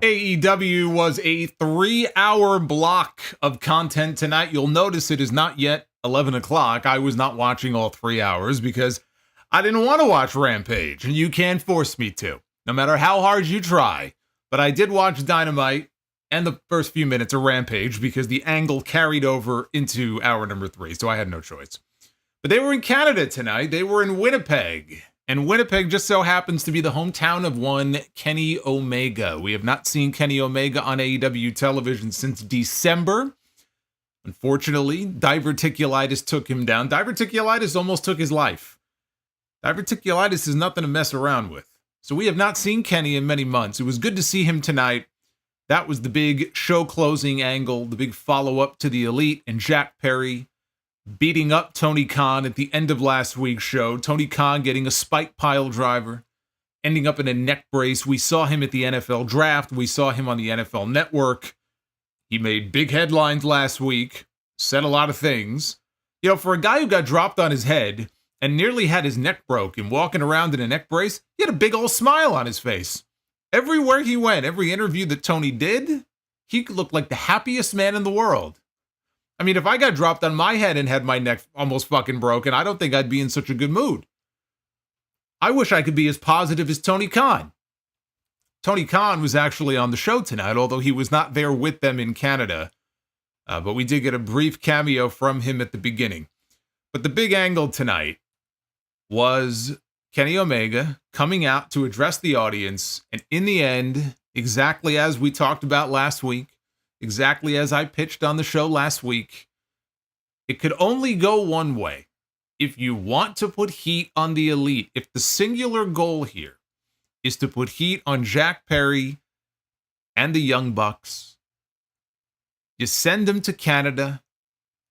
AEW was a 3-hour block of content tonight. You'll notice it is not yet 11 o'clock. I was not watching all 3 hours because I didn't want to watch Rampage, and you can't force me to, no matter how hard you try. But I did watch Dynamite and the first few minutes of Rampage because the angle carried over into hour number 3, so I had no choice. But they were in Canada tonight. They were in Winnipeg. And Winnipeg just so happens to be the hometown of one Kenny Omega. We have not seen Kenny Omega on AEW television since December. Unfortunately, diverticulitis took him down. Diverticulitis almost took his life. Diverticulitis is nothing to mess around with. So we have not seen Kenny in many months. It was good to see him tonight. That was the big show closing angle, the big follow-up to the Elite and Jack Perry beating up Tony Khan at the end of last week's show. Tony Khan getting a spike pile driver, ending up in a neck brace. We saw him at the NFL draft. We saw him on the NFL Network. He made big headlines last week, said a lot of things. You know, for a guy who got dropped on his head and nearly had his neck broken walking around in a neck brace, he had a big old smile on his face. Everywhere he went, every interview that Tony did, he looked like the happiest man in the world. I mean, if I got dropped on my head and had my neck almost fucking broken, I don't think I'd be in such a good mood. I wish I could be as positive as Tony Khan. Tony Khan was actually on the show tonight, although he was not there with them in Canada. But we did get a brief cameo from him at the beginning. But the big angle tonight was Kenny Omega coming out to address the audience. And in the end, exactly as we talked about last week, exactly as I pitched on the show last week, it could only go one way. If you want to put heat on the Elite, if the singular goal here is to put heat on Jack Perry and the Young Bucks, you send them to Canada,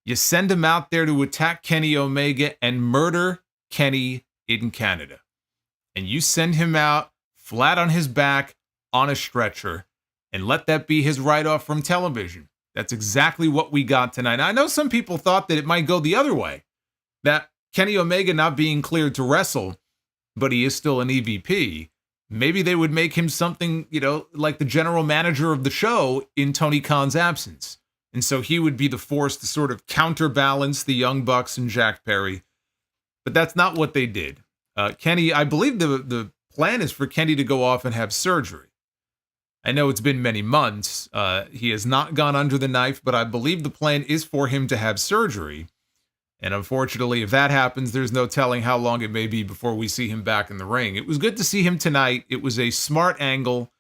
you send them out there to attack Kenny Omega and murder Kenny in Canada. And you send him out flat on his back on a stretcher and let that be his write-off from television. That's exactly what we got tonight. I know some people thought that it might go the other way, that Kenny Omega not being cleared to wrestle, but he is still an EVP. Maybe they would make him something, you know, like the general manager of the show in Tony Khan's absence. And so he would be the force to sort of counterbalance the Young Bucks and Jack Perry. But that's not what they did. Kenny, I believe the plan is for Kenny to go off and have surgery. I know it's been many months. He has not gone under the knife, but I believe the plan is for him to have surgery. And unfortunately, if that happens, there's no telling how long it may be before we see him back in the ring. It was good to see him tonight. It was a smart angle.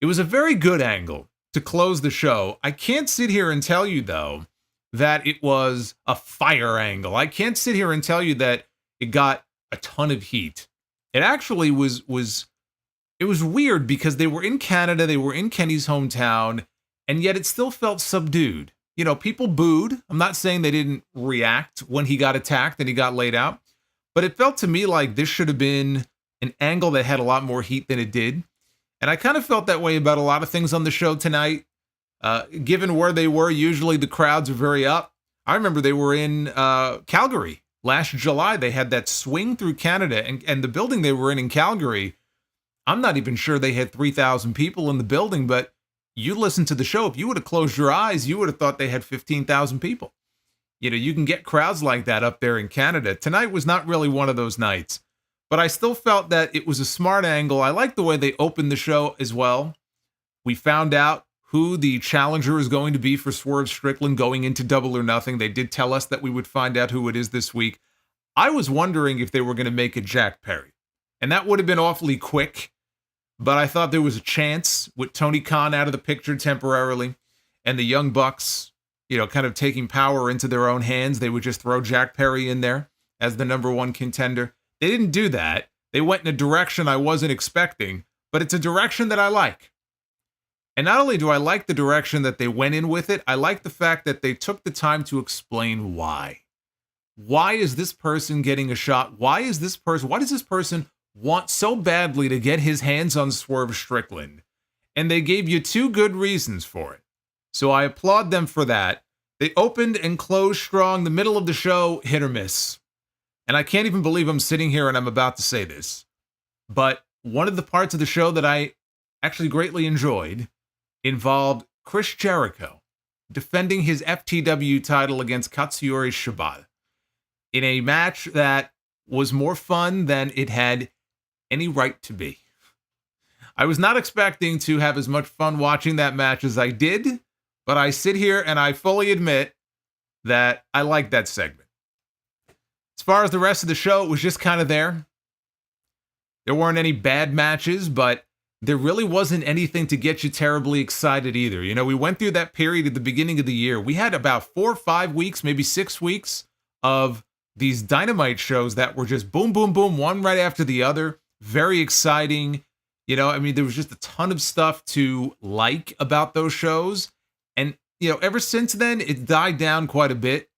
It was a very good angle to close the show. I can't sit here and tell you, though, that it was a fire angle. I can't sit here and tell you that it got a ton of heat. It actually was it was weird because they were in Canada, they were in Kenny's hometown, and yet it still felt subdued. You know, people booed. I'm not saying they didn't react when he got attacked and he got laid out, but it felt to me like this should have been an angle that had a lot more heat than it did. And I kind of felt that way about a lot of things on the show tonight. Given where they were, usually the crowds are very up. I remember they were in Calgary last July. They had that swing through Canada, and the building they were in Calgary, I'm not even sure they had 3,000 people in the building, but you listen to the show. If you would have closed your eyes, you would have thought they had 15,000 people. You know, you can get crowds like that up there in Canada. Tonight was not really one of those nights, but I still felt that it was a smart angle. I like the way they opened the show as well. We found out who the challenger is going to be for Swerve Strickland going into Double or Nothing. They did tell us that we would find out who it is this week. I was wondering if they were going to make it Jack Perry, and that would have been awfully quick. But I thought there was a chance with Tony Khan out of the picture temporarily and the Young Bucks, you know, kind of taking power into their own hands. They would just throw Jack Perry in there as the number one contender. They didn't do that. They went in a direction I wasn't expecting, but it's a direction that I like. And not only do I like the direction that they went in with it, I like the fact that they took the time to explain why. Why is this person getting a shot? Why does this person want so badly to get his hands on Swerve Strickland? And they gave you two good reasons for it. So I applaud them for that. They opened and closed strong. The middle of the show, hit or miss. And I can't even believe I'm sitting here and I'm about to say this. But one of the parts of the show that I actually greatly enjoyed involved Chris Jericho defending his FTW title against Katsuyori Shibata in a match that was more fun than it had any right to be. I was not expecting to have as much fun watching that match as I did, but I sit here and I fully admit that I liked that segment. As far as the rest of the show, it was just kind of there. There weren't any bad matches, but there really wasn't anything to get you terribly excited either. You know, we went through that period at the beginning of the year. We had about 4 or 5 weeks, maybe 6 weeks of these Dynamite shows that were just boom, boom, boom, one right after the other. Very exciting. You know, I mean, there was just a ton of stuff to like about those shows. And, you know, ever since then, it died down quite a bit.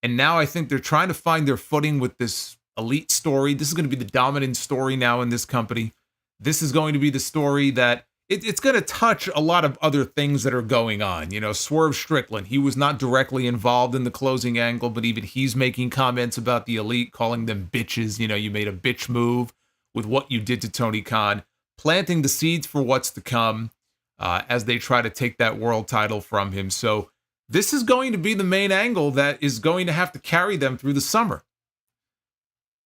And now I think they're trying to find their footing with this elite story. This is going to be the dominant story now in this company. This is going to be the story that it's going to touch a lot of other things that are going on. You know, Swerve Strickland, he was not directly involved in the closing angle, but even he's making comments about the elite, calling them bitches. You know, you made a bitch move with what you did to Tony Khan, planting the seeds for what's to come as they try to take that world title from him. So this is going to be the main angle that is going to have to carry them through the summer.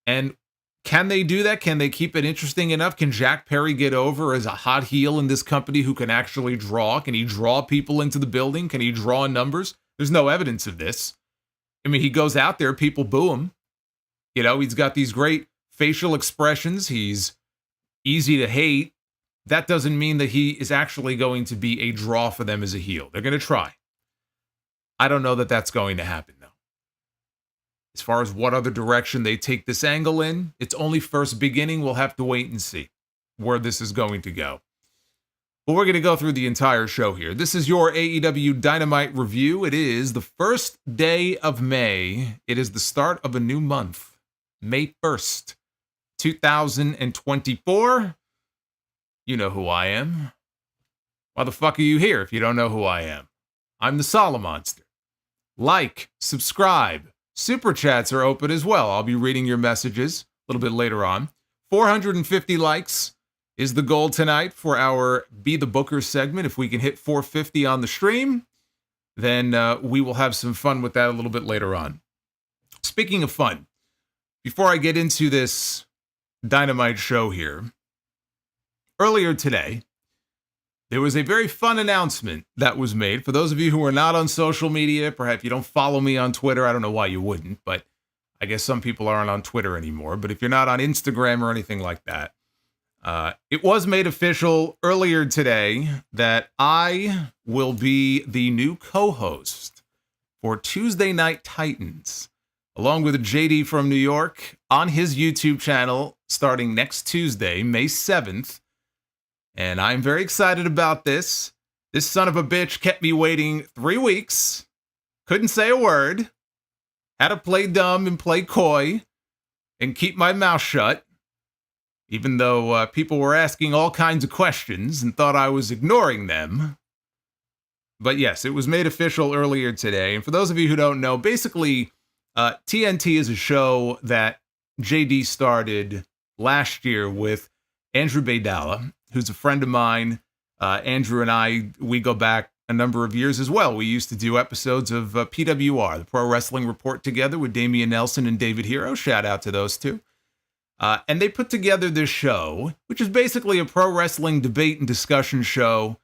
And can they do that? Can they keep it interesting enough? Can Jack Perry get over as a hot heel in this company who can actually draw? Can he draw people into the building? Can he draw numbers? There's no evidence of this. I mean, he goes out there, people boo him. You know, he's got these great facial expressions. He's easy to hate. That doesn't mean that he is actually going to be a draw for them as a heel. They're going to try. I don't know that that's going to happen, though. As far as what other direction they take this angle in, it's only first beginning. We'll have to wait and see where this is going to go. But we're going to go through the entire show here. This is your AEW Dynamite review. It is the first day of May. It is the start of a new month, May 1st, 2024. You know who I am. Why the fuck are you here if you don't know who I am? I'm the Solomonster. Like, subscribe. Super chats are open as well. I'll be reading your messages a little bit later on. 450 likes is the goal tonight for our Be the Booker segment. If we can hit 450 on the stream, then we will have some fun with that a little bit later on. Speaking of fun, before I get into this Dynamite show here, earlier today, there was a very fun announcement that was made. For those of you who are not on social media, perhaps you don't follow me on Twitter. I don't know why you wouldn't, but I guess some people aren't on Twitter anymore. But if you're not on Instagram or anything like that, it was made official earlier today that I will be the new co-host for Tuesday Night Titans, along with JD from New York, on his YouTube channel starting next Tuesday, May 7th. And I'm very excited about this. This son of a bitch kept me waiting 3 weeks. Couldn't say a word. Had to play dumb and play coy and keep my mouth shut. Even though people were asking all kinds of questions and thought I was ignoring them. But yes, it was made official earlier today. And for those of you who don't know, basically, TNT is a show that JD started last year with Andrew Baydala, who's a friend of mine. Andrew and I, we go back a number of years as well. We used to do episodes of PWR, the Pro Wrestling Report, together with Damian Nelson and David Hero. Shout out to those two. And they put together this show, which is basically a pro wrestling debate and discussion show,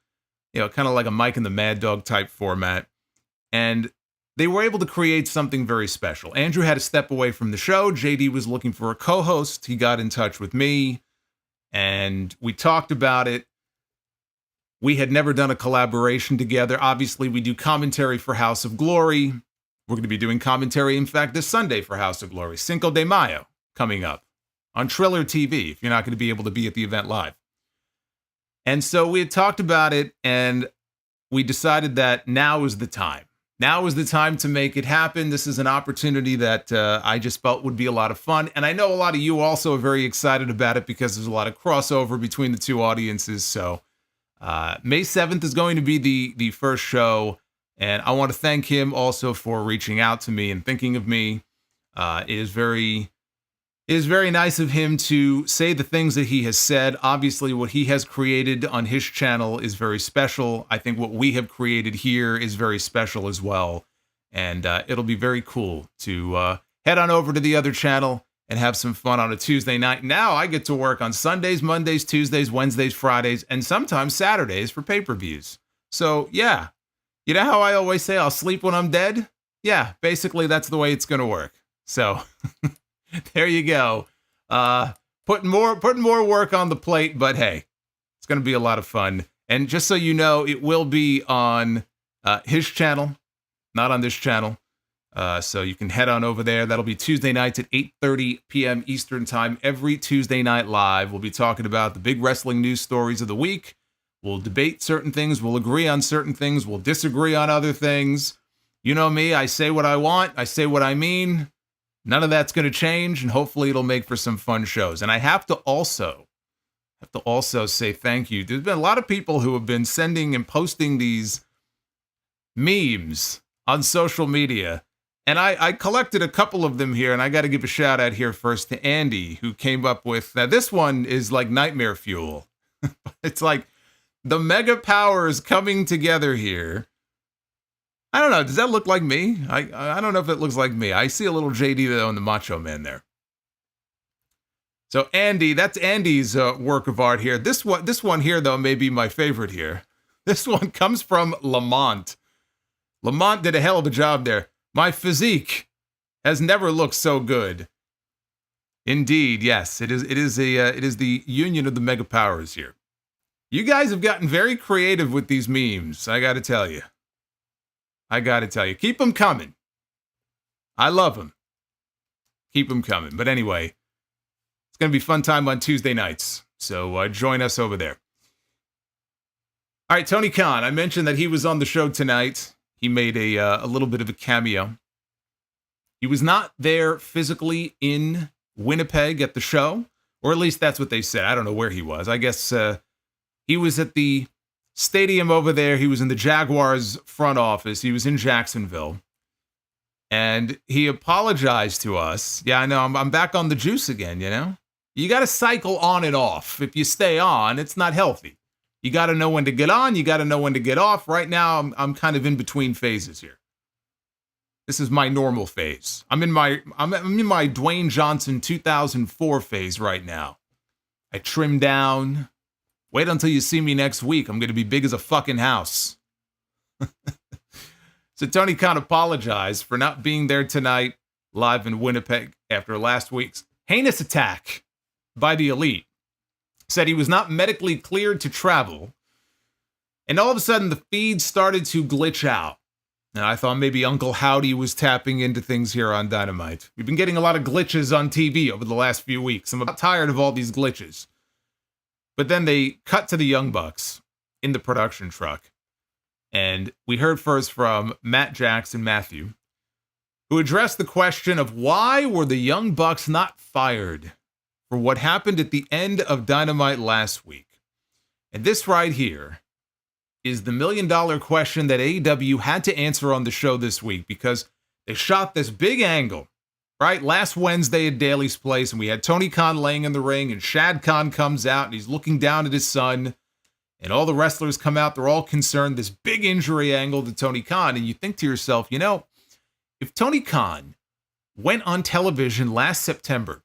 you know, kind of like a Mike and the Mad Dog type format. And they were able to create something very special. Andrew had to step away from the show. JD was looking for a co-host. He got in touch with me, and we talked about it. We had never done a collaboration together. Obviously, we do commentary for House of Glory. We're going to be doing commentary, in fact, this Sunday for House of Glory. Cinco de Mayo coming up on Triller TV, if you're not going to be able to be at the event live. And so we had talked about it, and we decided that now is the time. Now is the time to make it happen. This is an opportunity that I just felt would be a lot of fun. And I know a lot of you also are very excited about it because there's a lot of crossover between the two audiences. So May 7th is going to be the first show. And I want to thank him also for reaching out to me and thinking of me. It is very, It is very nice of him to say the things that he has said. Obviously, what he has created on his channel is very special. I think what we have created here is very special as well. And it'll be very cool to head on over to the other channel and have some fun on a Tuesday night. Now I get to work on Sundays, Mondays, Tuesdays, Wednesdays, Fridays, and sometimes Saturdays for pay-per-views. So, yeah. You know how I always say I'll sleep when I'm dead? Yeah, basically that's the way it's going to work. So, there you go. Putting more work on the plate, but hey, it's going to be a lot of fun. And just so you know, it will be on his channel, not on this channel. So you can head on over there. That'll be Tuesday nights at 8:30 p.m. Eastern Time. Every Tuesday night live, we'll be talking about the big wrestling news stories of the week. We'll debate certain things. We'll agree on certain things. We'll disagree on other things. You know me. I say what I want. I say what I mean. None of that's going to change, and hopefully it'll make for some fun shows. And I have to also say thank you. There's been a lot of people who have been sending and posting these memes on social media. And I collected a couple of them here, and I got to give a shout out here first to Andy, who came up with, now this one is like nightmare fuel. It's like the mega powers coming together here. I don't know, does that look like me? I don't know if it looks like me. I see a little JD though in the Macho Man there. So Andy, that's Andy's work of art here. This one here though may be my favorite here. This one comes from Lamont. Lamont did a hell of a job there. My physique has never looked so good. Indeed, yes, it is the union of the mega powers here. You guys have gotten very creative with these memes. I got to tell you. Keep them coming. I love them. Keep them coming. But anyway, it's going to be fun time on Tuesday nights. So join us over there. All right, Tony Khan. I mentioned that he was on the show tonight. He made a little bit of a cameo. He was not there physically in Winnipeg at the show, or at least that's what they said. I don't know where he was. I guess he was at the stadium over there. He was in the Jaguars front office. He was in Jacksonville. And he apologized to us. Yeah, I know. I'm back on the juice again, you know? You got to cycle on and off. If you stay on, it's not healthy. You got to know when to get on. You got to know when to get off. Right now, I'm kind of in between phases here. This is my normal phase. I'm in my Dwayne Johnson 2004 phase right now. I trim down. Wait until you see me next week. I'm going to be big as a fucking house. So Tony Khan apologized for not being there tonight live in Winnipeg after last week's heinous attack by the Elite. Said he was not medically cleared to travel. And all of a sudden, the feed started to glitch out. And I thought maybe Uncle Howdy was tapping into things here on Dynamite. We've been getting a lot of glitches on TV over the last few weeks. I'm about tired of all these glitches. But then they cut to the Young Bucks in the production truck. And we heard first from Matt Jackson, Matthew, who addressed the question of why were the Young Bucks not fired for what happened at the end of Dynamite last week. And this right here is the $1 million question that AEW had to answer on the show this week, because they shot this big angle, right? Last Wednesday at Daly's Place, and we had Tony Khan laying in the ring, and Shad Khan comes out, and he's looking down at his son, and all the wrestlers come out. They're all concerned, this big injury angle to Tony Khan, and you think to yourself, you know, if Tony Khan went on television last September,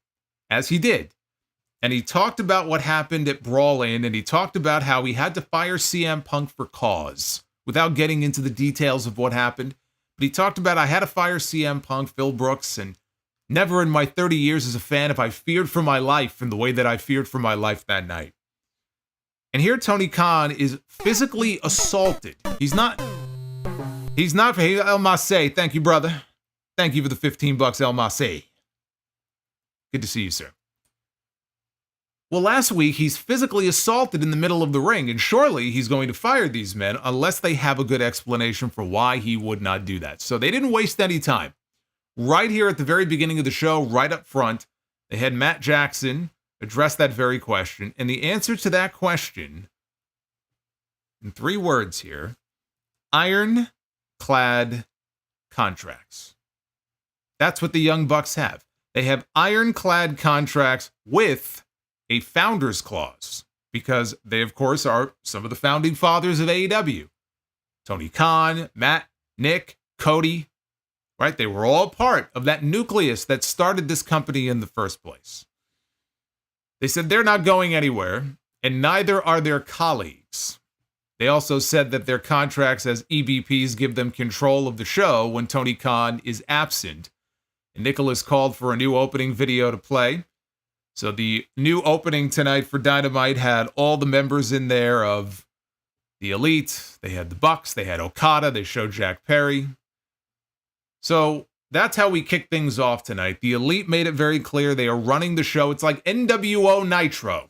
as he did, and he talked about what happened at Brawl In, and he talked about how he had to fire CM Punk for cause, without getting into the details of what happened. But he talked about, I had to fire CM Punk, Phil Brooks, and never in my 30 years as a fan have I feared for my life in the way that I feared for my life that night. And here Tony Khan is physically assaulted. He's not, El Masse, thank you, brother. Thank you for the $15, El Masse. Good to see you, sir. Well, last week, he's physically assaulted in the middle of the ring, and surely he's going to fire these men unless they have a good explanation for why he would not do that. So they didn't waste any time. Right here at the very beginning of the show, right up front, they had Matt Jackson address that very question, and the answer to that question, in 3 words here, ironclad contracts. That's what the Young Bucks have. They have ironclad contracts with a founder's clause because they, of course, are some of the founding fathers of AEW. Tony Khan, Matt, Nick, Cody, right? They were all part of that nucleus that started this company in the first place. They said they're not going anywhere, and neither are their colleagues. They also said that their contracts as EVPs give them control of the show when Tony Khan is absent. And Nicholas called for a new opening video to play. So the new opening tonight for Dynamite had all the members in there of the Elite. They had the Bucks. They had Okada. They showed Jack Perry. So that's how we kick things off tonight. The Elite made it very clear they are running the show. It's like NWO Nitro.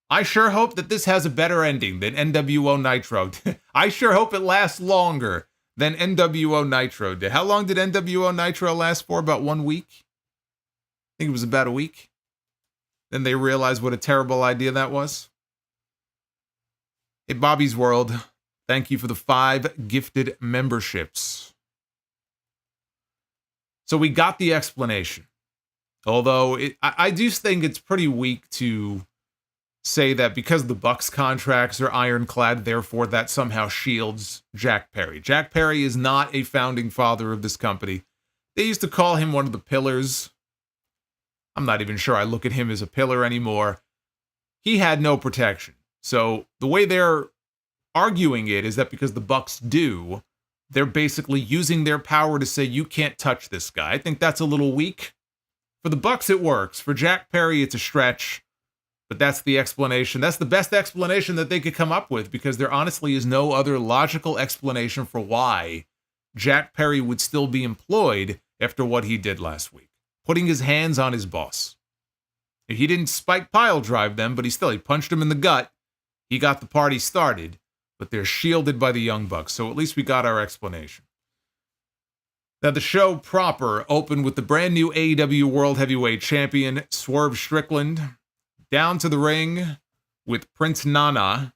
I sure hope that this has a better ending than NWO Nitro. I sure hope it lasts longer than NWO Nitro did. How long did NWO Nitro last for? About 1 week? I think it was about a week. Then they realized what a terrible idea that was. Hey, Bobby's World, thank you for the 5 gifted memberships. So we got the explanation. Although I do think it's pretty weak to say that because the Bucks contracts are ironclad, therefore that somehow shields Jack Perry. Jack Perry is not a founding father of this company. They used to call him one of the pillars. I'm not even sure I look at him as a pillar anymore. He had no protection. So the way they're arguing it is that because the Bucks do, they're basically using their power to say, you can't touch this guy. I think that's a little weak. For the Bucks, it works. For Jack Perry, it's a stretch. But that's the explanation. That's the best explanation that they could come up with because there honestly is no other logical explanation for why Jack Perry would still be employed after what he did last week. Putting his hands on his boss. He didn't spike pile drive them, but he punched him in the gut. He got the party started, but they're shielded by the Young Bucks, so at least we got our explanation. Now, the show proper opened with the brand new AEW World Heavyweight Champion, Swerve Strickland, down to the ring with Prince Nana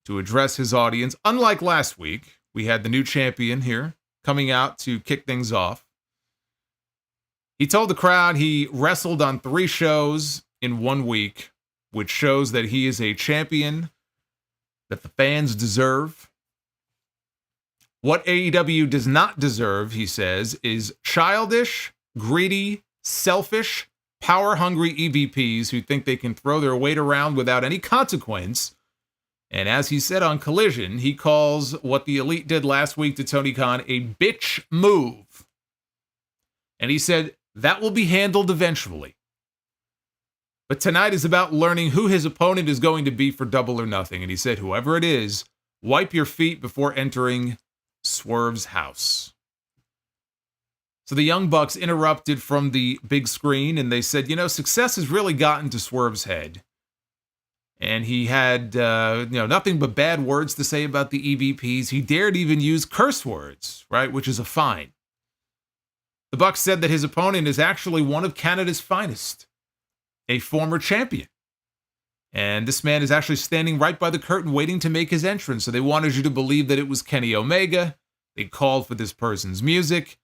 to address his audience. Unlike last week, we had the new champion here coming out to kick things off. He told the crowd he wrestled on 3 shows in 1 week, which shows that he is a champion that the fans deserve. What AEW does not deserve, he says, is childish, greedy, selfish, power-hungry EVPs who think they can throw their weight around without any consequence. And as he said on Collision, he calls what the Elite did last week to Tony Khan a bitch move. And he said that will be handled eventually. But tonight is about learning who his opponent is going to be for Double or Nothing. And he said, whoever it is, wipe your feet before entering Swerve's house. So the Young Bucks interrupted from the big screen and they said, success has really gotten to Swerve's head. And he had, nothing but bad words to say about the EVPs. He dared even use curse words, right? Which is a fine. The Bucks said that his opponent is actually one of Canada's finest, a former champion. And this man is actually standing right by the curtain waiting to make his entrance. So they wanted you to believe that it was Kenny Omega. They called for this person's music.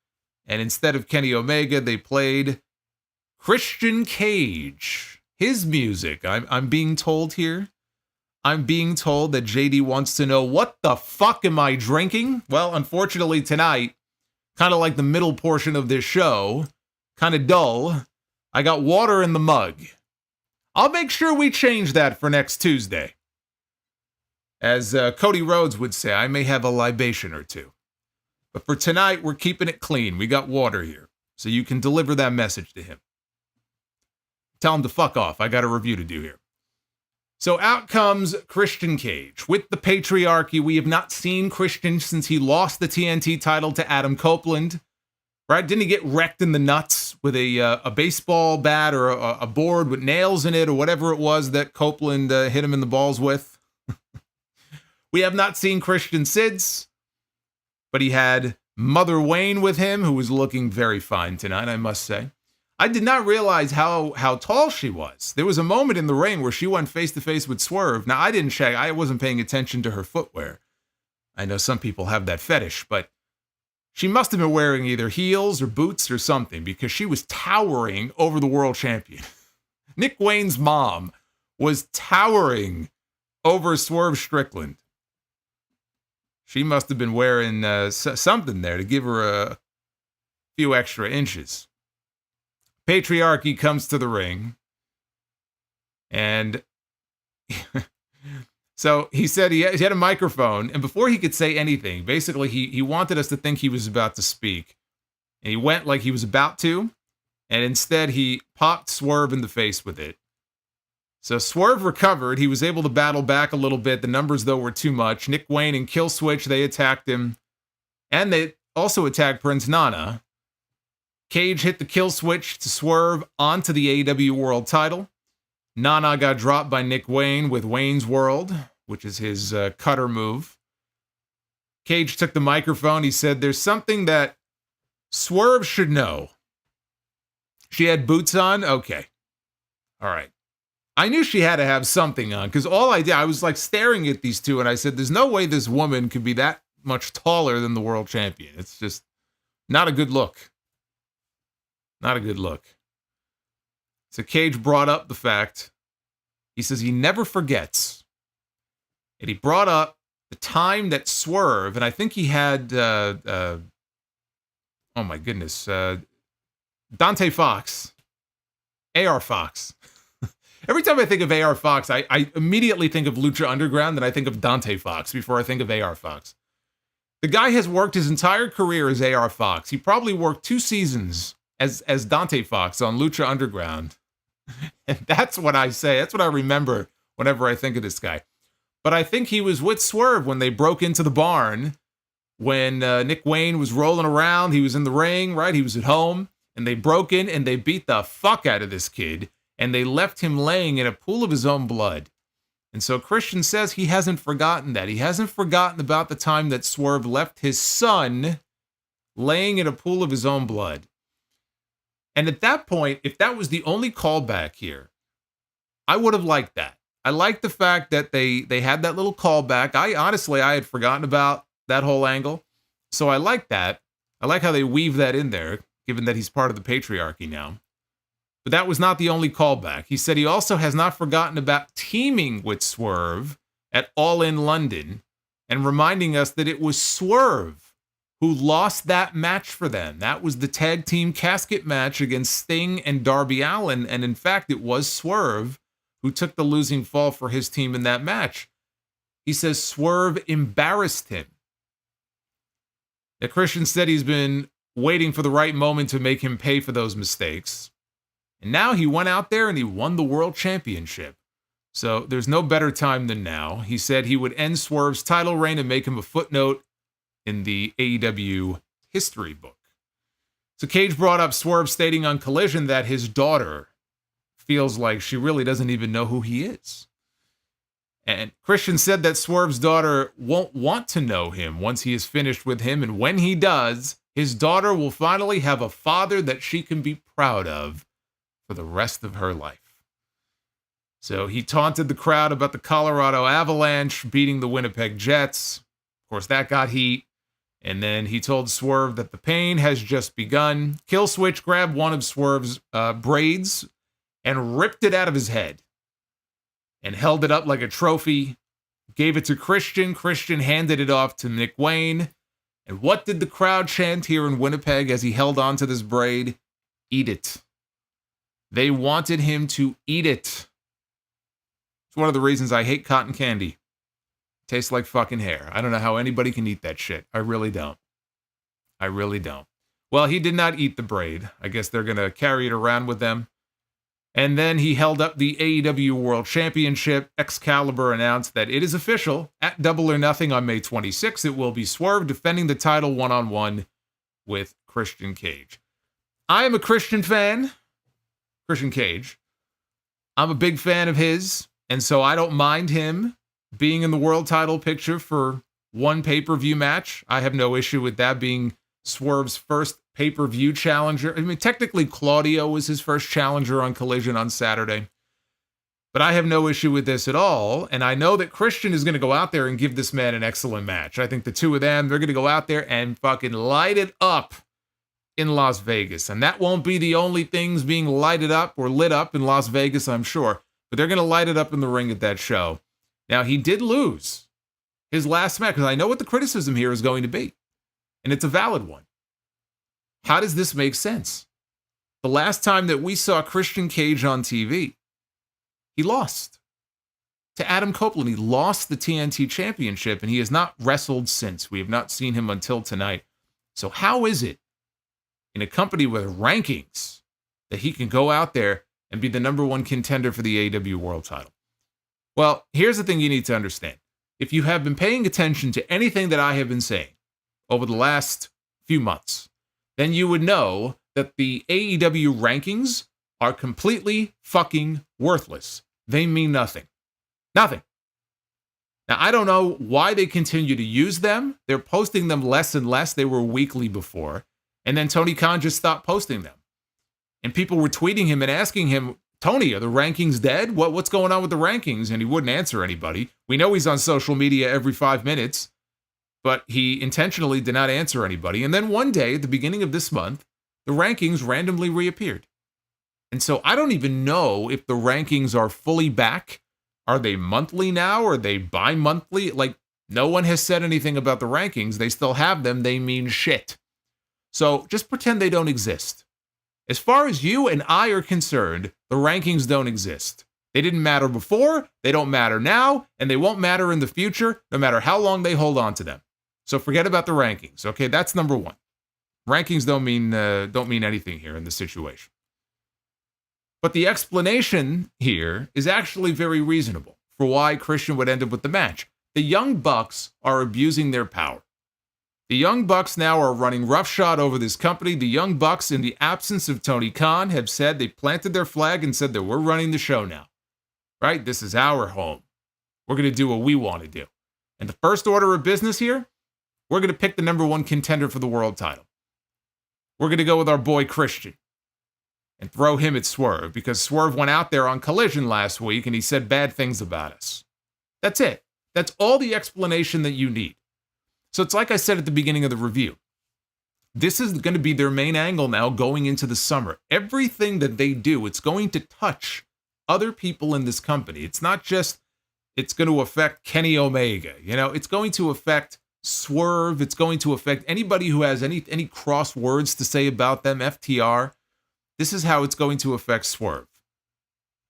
And instead of Kenny Omega, they played Christian Cage. His music. I'm being told here. I'm being told that JD wants to know, what the fuck am I drinking? Well, unfortunately tonight, kind of like the middle portion of this show, kind of dull, I got water in the mug. I'll make sure we change that for next Tuesday. As Cody Rhodes would say, I may have a libation or two. But for tonight, we're keeping it clean. We got water here. So you can deliver that message to him. Tell him to fuck off. I got a review to do here. So out comes Christian Cage. With the patriarchy, we have not seen Christian since he lost the TNT title to Adam Copeland. Right? Didn't he get wrecked in the nuts with a baseball bat or a board with nails in it or whatever it was that Copeland hit him in the balls with? We have not seen Christian since. But he had Mother Wayne with him, who was looking very fine tonight, I must say. I did not realize how tall she was. There was a moment in the ring where she went face-to-face with Swerve. Now, I didn't check. I wasn't paying attention to her footwear. I know some people have that fetish, but She must have been wearing either heels or boots or something because she was towering over the world champion. Nick Wayne's mom was towering over Swerve Strickland. She must have been wearing something there to give her a few extra inches. Patriarchy comes to the ring. And so he said he had a microphone. And before he could say anything, basically he wanted us to think he was about to speak. And he went like he was about to. And instead he popped Swerve in the face with it. So Swerve recovered. He was able to battle back a little bit. The numbers, though, were too much. Nick Wayne and Killswitch, they attacked him. And they also attacked Prince Nana. Cage hit the Killswitch to Swerve onto the AEW World title. Nana got dropped by Nick Wayne with Wayne's World, which is his cutter move. Cage took the microphone. He said, "There's something that Swerve should know." She had boots on? Okay. All right. I knew she had to have something on because all I did, I was like staring at these two and I said, there's no way this woman could be that much taller than the world champion. It's just not a good look. Not a good look. So Cage brought up the fact, he says he never forgets. And he brought up the time that Swerve, and I think he had, oh my goodness, Dante Fox, AR Fox. Every time I think of AR Fox, I immediately think of Lucha Underground, and I think of Dante Fox before I think of AR Fox. The guy has worked his entire career as AR Fox. He probably worked 2 seasons as Dante Fox on Lucha Underground. And that's what I say. That's what I remember whenever I think of this guy. But I think he was with Swerve when they broke into the barn, when Nick Wayne was rolling around. He was in the ring, right? He was at home, and they broke in and they beat the fuck out of this kid. And they left him laying in a pool of his own blood. And so Christian says he hasn't forgotten that. He hasn't forgotten about the time that Swerve left his son laying in a pool of his own blood. And at that point, if that was the only callback here, I would have liked that. I liked the fact that they had that little callback. I had forgotten about that whole angle. So I like that. I like how they weave that in there, given that he's part of the patriarchy now. But that was not the only callback. He said he also has not forgotten about teaming with Swerve at All In London and reminding us that it was Swerve who lost that match for them. That was the tag team casket match against Sting and Darby Allin. And in fact, it was Swerve who took the losing fall for his team in that match. He says Swerve embarrassed him. Now, Christian said he's been waiting for the right moment to make him pay for those mistakes. And now he went out there and he won the world championship. So there's no better time than now. He said he would end Swerve's title reign and make him a footnote in the AEW history book. So Cage brought up Swerve stating on Collision that his daughter feels like she really doesn't even know who he is. And Christian said that Swerve's daughter won't want to know him once he is finished with him. And when he does, his daughter will finally have a father that she can be proud of for the rest of her life. So he taunted the crowd about the Colorado Avalanche beating the Winnipeg Jets. Of course, that got heat. And then he told Swerve that the pain has just begun. Killswitch grabbed one of Swerve's braids and ripped it out of his head and held it up like a trophy, gave it to Christian. Christian handed it off to Nick Wayne. And what did the crowd chant here in Winnipeg as he held on to this braid? Eat it. They wanted him to eat it. It's one of the reasons I hate cotton candy. It tastes like fucking hair. I don't know how anybody can eat that shit. I really don't. I really don't. Well, he did not eat the braid. I guess they're going to carry it around with them. And then he held up the AEW World Championship. Excalibur announced that it is official. At Double or Nothing on May 26th, it will be Swerve defending the title one-on-one with Christian Cage. I am a Christian fan. Christian Cage. I'm a big fan of his, and so I don't mind him being in the world title picture for one pay-per-view match. I have no issue with that being Swerve's first pay-per-view challenger. I mean, technically Claudio was his first challenger on Collision on Saturday. But I have no issue with this at all. And I know that Christian is going to go out there and give this man an excellent match. I think the two of them, they're going to go out there and fucking light it up in Las Vegas. And that won't be the only things being lighted up or lit up in Las Vegas, I'm sure. But they're going to light it up in the ring at that show. Now, he did lose his last match, because I know what the criticism here is going to be. And it's a valid one. How does this make sense? The last time that we saw Christian Cage on TV, he lost to Adam Copeland. He lost the TNT Championship, and he has not wrestled since. We have not seen him until tonight. So how is it in a company with rankings that he can go out there and be the number one contender for the AEW World title? Well, here's the thing you need to understand. If you have been paying attention to anything that I have been saying over the last few months, then you would know that the AEW rankings are completely fucking worthless. They mean nothing. Nothing. Now, I don't know why they continue to use them. They're posting them less and less. They were weekly before. And then Tony Khan just stopped posting them. And people were tweeting him and asking him, Tony, are the rankings dead? What's going on with the rankings? And he wouldn't answer anybody. We know he's on social media every 5 minutes, but he intentionally did not answer anybody. And then one day, at the beginning of this month, the rankings randomly reappeared. And so I don't even know if the rankings are fully back. Are they monthly now? Are they bi-monthly? Like, no one has said anything about the rankings. They still have them. They mean shit. So just pretend they don't exist. As far as you and I are concerned, the rankings don't exist. They didn't matter before, they don't matter now, and they won't matter in the future, no matter how long they hold on to them. So forget about the rankings. Okay, that's number one. Rankings don't mean anything here in this situation. But the explanation here is actually very reasonable for why Christian would end up with the match. The Young Bucks are abusing their power. The Young Bucks now are running roughshod over this company. The Young Bucks, in the absence of Tony Khan, have said they planted their flag and said that we're running the show now. Right? This is our home. We're going to do what we want to do. And the first order of business here, we're going to pick the number one contender for the world title. We're going to go with our boy Christian and throw him at Swerve, because Swerve went out there on Collision last week and he said bad things about us. That's it. That's all the explanation that you need. So it's like I said at the beginning of the review. This is going to be their main angle now going into the summer. Everything that they do, it's going to touch other people in this company. It's not just, it's going to affect Kenny Omega. You know, it's going to affect Swerve. It's going to affect anybody who has any cross words to say about them, FTR. This is how it's going to affect Swerve,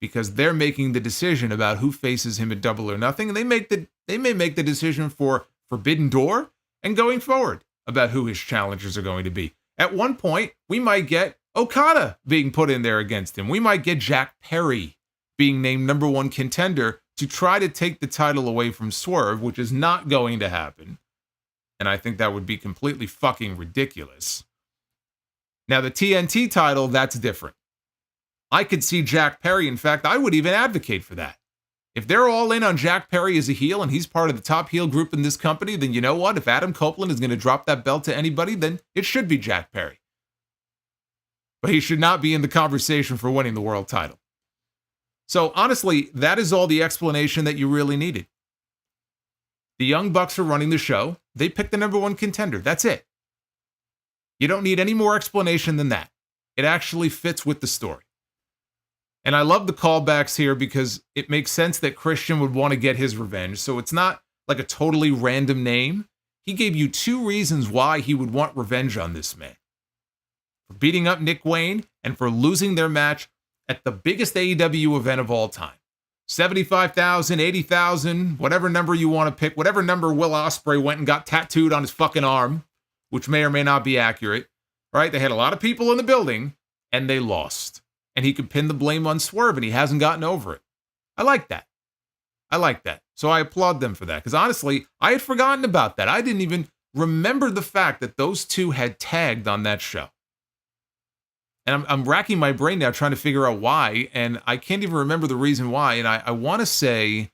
because they're making the decision about who faces him at Double or Nothing, and they may make the decision for Forbidden Door and going forward about who his challengers are going to be. At one point, we might get Okada being put in there against him. We might get Jack Perry being named number one contender to try to take the title away from Swerve, which is not going to happen. And I think that would be completely fucking ridiculous. Now, the TNT title, that's different. I could see Jack Perry. In fact, I would even advocate for that. If they're all in on Jack Perry as a heel and he's part of the top heel group in this company, then you know what? If Adam Copeland is going to drop that belt to anybody, then it should be Jack Perry. But he should not be in the conversation for winning the world title. So honestly, that is all the explanation that you really needed. The Young Bucks are running the show. They picked the number one contender. That's it. You don't need any more explanation than that. It actually fits with the story. And I love the callbacks here because it makes sense that Christian would want to get his revenge. So it's not like a totally random name. He gave you 2 reasons why he would want revenge on this man. For beating up Nick Wayne and for losing their match at the biggest AEW event of all time. 75,000, 80,000, whatever number you want to pick, whatever number Will Ospreay went and got tattooed on his fucking arm, which may or may not be accurate, right? They had a lot of people in the building and they lost. And he could pin the blame on Swerve, and he hasn't gotten over it. I like that. So I applaud them for that, because honestly, I had forgotten about that. I didn't even remember the fact that those two had tagged on that show. And I'm racking my brain now trying to figure out why, and I can't even remember the reason why. And I want to say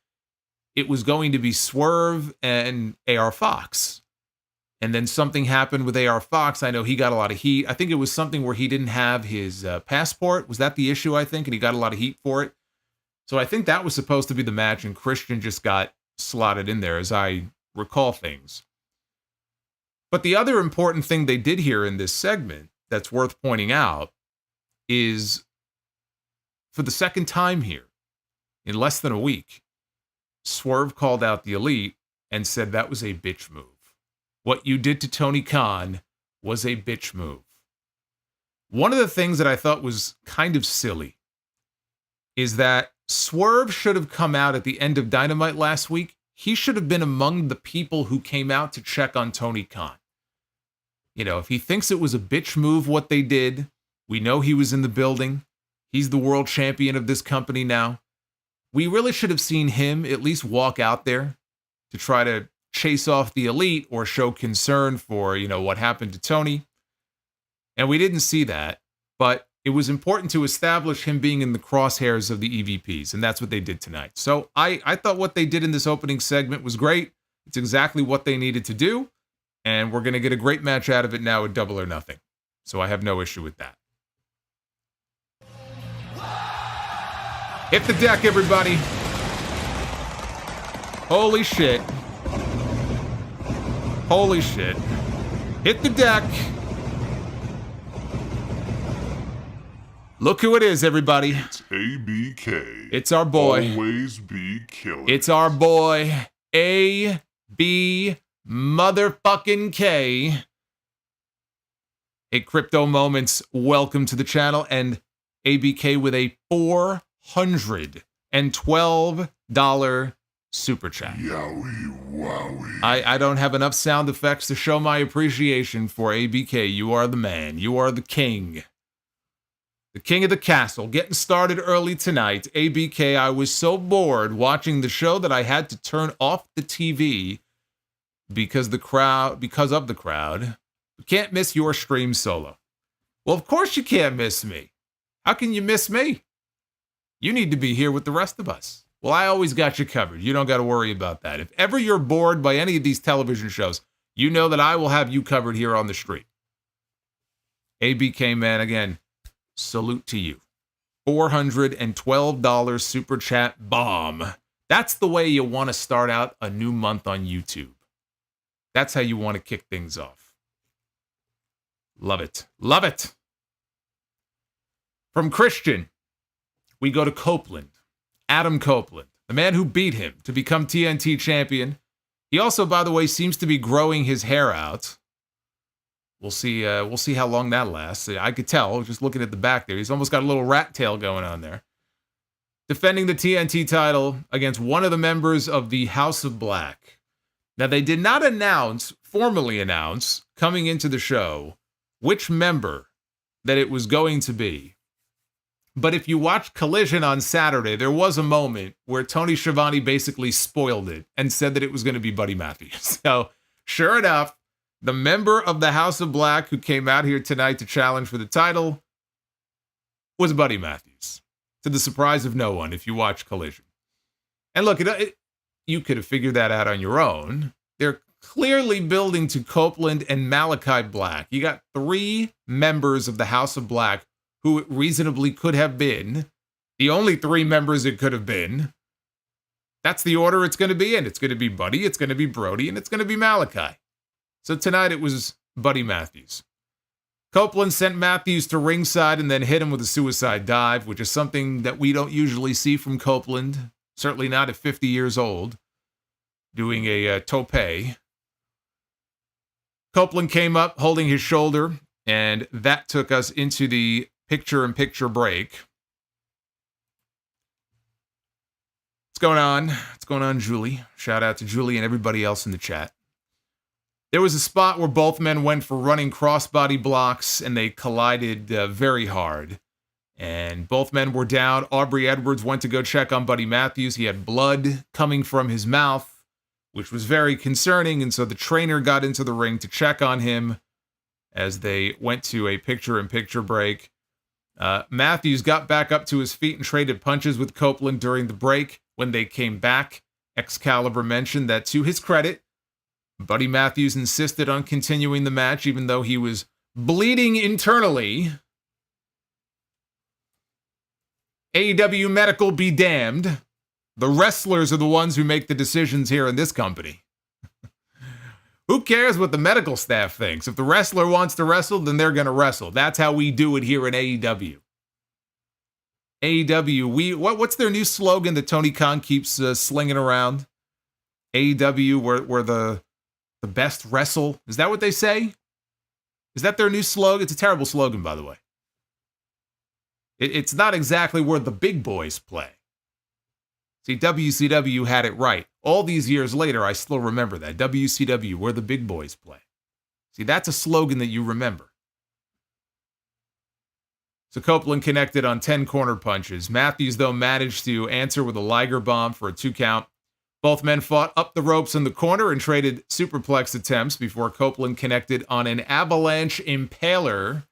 it was going to be Swerve and AR Fox. And then something happened with AR Fox. I know he got a lot of heat. I think it was something where he didn't have his passport. Was that the issue, I think? And he got a lot of heat for it. So I think that was supposed to be the match, and Christian just got slotted in there, as I recall things. But the other important thing they did here in this segment that's worth pointing out is, for the second time here, in less than a week, Swerve called out the Elite and said that was a bitch move. What you did to Tony Khan was a bitch move. One of the things that I thought was kind of silly is that Swerve should have come out at the end of Dynamite last week. He should have been among the people who came out to check on Tony Khan. You know, if he thinks it was a bitch move what they did, we know he was in the building. He's the world champion of this company now. We really should have seen him at least walk out there to try to chase off the Elite or show concern for, what happened to Tony. And we didn't see that, but it was important to establish him being in the crosshairs of the EVPs, and that's what they did tonight. So I thought what they did in this opening segment was great. It's exactly what they needed to do, and we're going to get a great match out of it now at Double or Nothing. So I have no issue with that. Hit the deck, everybody. Holy shit. Holy shit. Hit the deck. Look who it is, everybody. It's ABK. It's our boy. Always be killing. It's our boy, A.B. motherfucking K. Hey, Crypto Moments, welcome to the channel. And ABK with a $412 super chat. Yowie wowie. I don't have enough sound effects to show my appreciation for ABK. You are the man. You are the king. The king of the castle. Getting started early tonight. ABK, I was so bored watching the show that I had to turn off the TV because of the crowd. You can't miss your stream solo. Well, of course you can't miss me. How can you miss me? You need to be here with the rest of us. Well, I always got you covered. You don't got to worry about that. If ever you're bored by any of these television shows, you know that I will have you covered here on the street. ABK, man, again, salute to you. $412 super chat bomb. That's the way you want to start out a new month on YouTube. That's how you want to kick things off. Love it. Love it. From Christian, we go to Copeland. Adam Copeland, the man who beat him to become TNT champion. He also, by the way, seems to be growing his hair out. We'll see how long that lasts. I could tell just looking at the back there. He's almost got a little rat tail going on there. Defending the TNT title against one of the members of the House of Black. Now, they did not formally announce, coming into the show, which member that it was going to be. But if you watched Collision on Saturday, there was a moment where Tony Schiavone basically spoiled it and said that it was going to be Buddy Matthews. So, sure enough, the member of the House of Black who came out here tonight to challenge for the title was Buddy Matthews, to the surprise of no one if you watch Collision. And look, you could have figured that out on your own. They're clearly building to Copeland and Malakai Black. You got 3 members of the House of Black who it reasonably could have been. The only 3 members it could have been. That's the order it's going to be in. It's going to be Buddy, it's going to be Brody, and it's going to be Malakai. So tonight it was Buddy Matthews. Copeland sent Matthews to ringside and then hit him with a suicide dive, which is something that we don't usually see from Copeland. Certainly not at 50 years old. Doing a tope. Copeland came up holding his shoulder, and that took us into the picture-in-picture break. What's going on? What's going on, Julie? Shout out to Julie and everybody else in the chat. There was a spot where both men went for running crossbody blocks, and they collided very hard. And both men were down. Aubrey Edwards went to go check on Buddy Matthews. He had blood coming from his mouth, which was very concerning. And so the trainer got into the ring to check on him as they went to a picture-in-picture break. Matthews got back up to his feet and traded punches with Copeland during the break. When they came back, Excalibur mentioned that, to his credit, Buddy Matthews insisted on continuing the match even though he was bleeding internally. AEW Medical be damned. The wrestlers are the ones who make the decisions here in this company. Who cares what the medical staff thinks? If the wrestler wants to wrestle, then they're going to wrestle. That's how we do it here in AEW. AEW, what's their new slogan that Tony Khan keeps slinging around? AEW, we're the best wrestle. Is that what they say? Is that their new slogan? It's a terrible slogan, by the way. It's not exactly where the big boys play. See, WCW had it right. All these years later, I still remember that. WCW, where the big boys play. See, that's a slogan that you remember. So Copeland connected on 10 corner punches. Matthews, though, managed to answer with a Liger bomb for a 2 count. Both men fought up the ropes in the corner and traded superplex attempts before Copeland connected on an avalanche impaler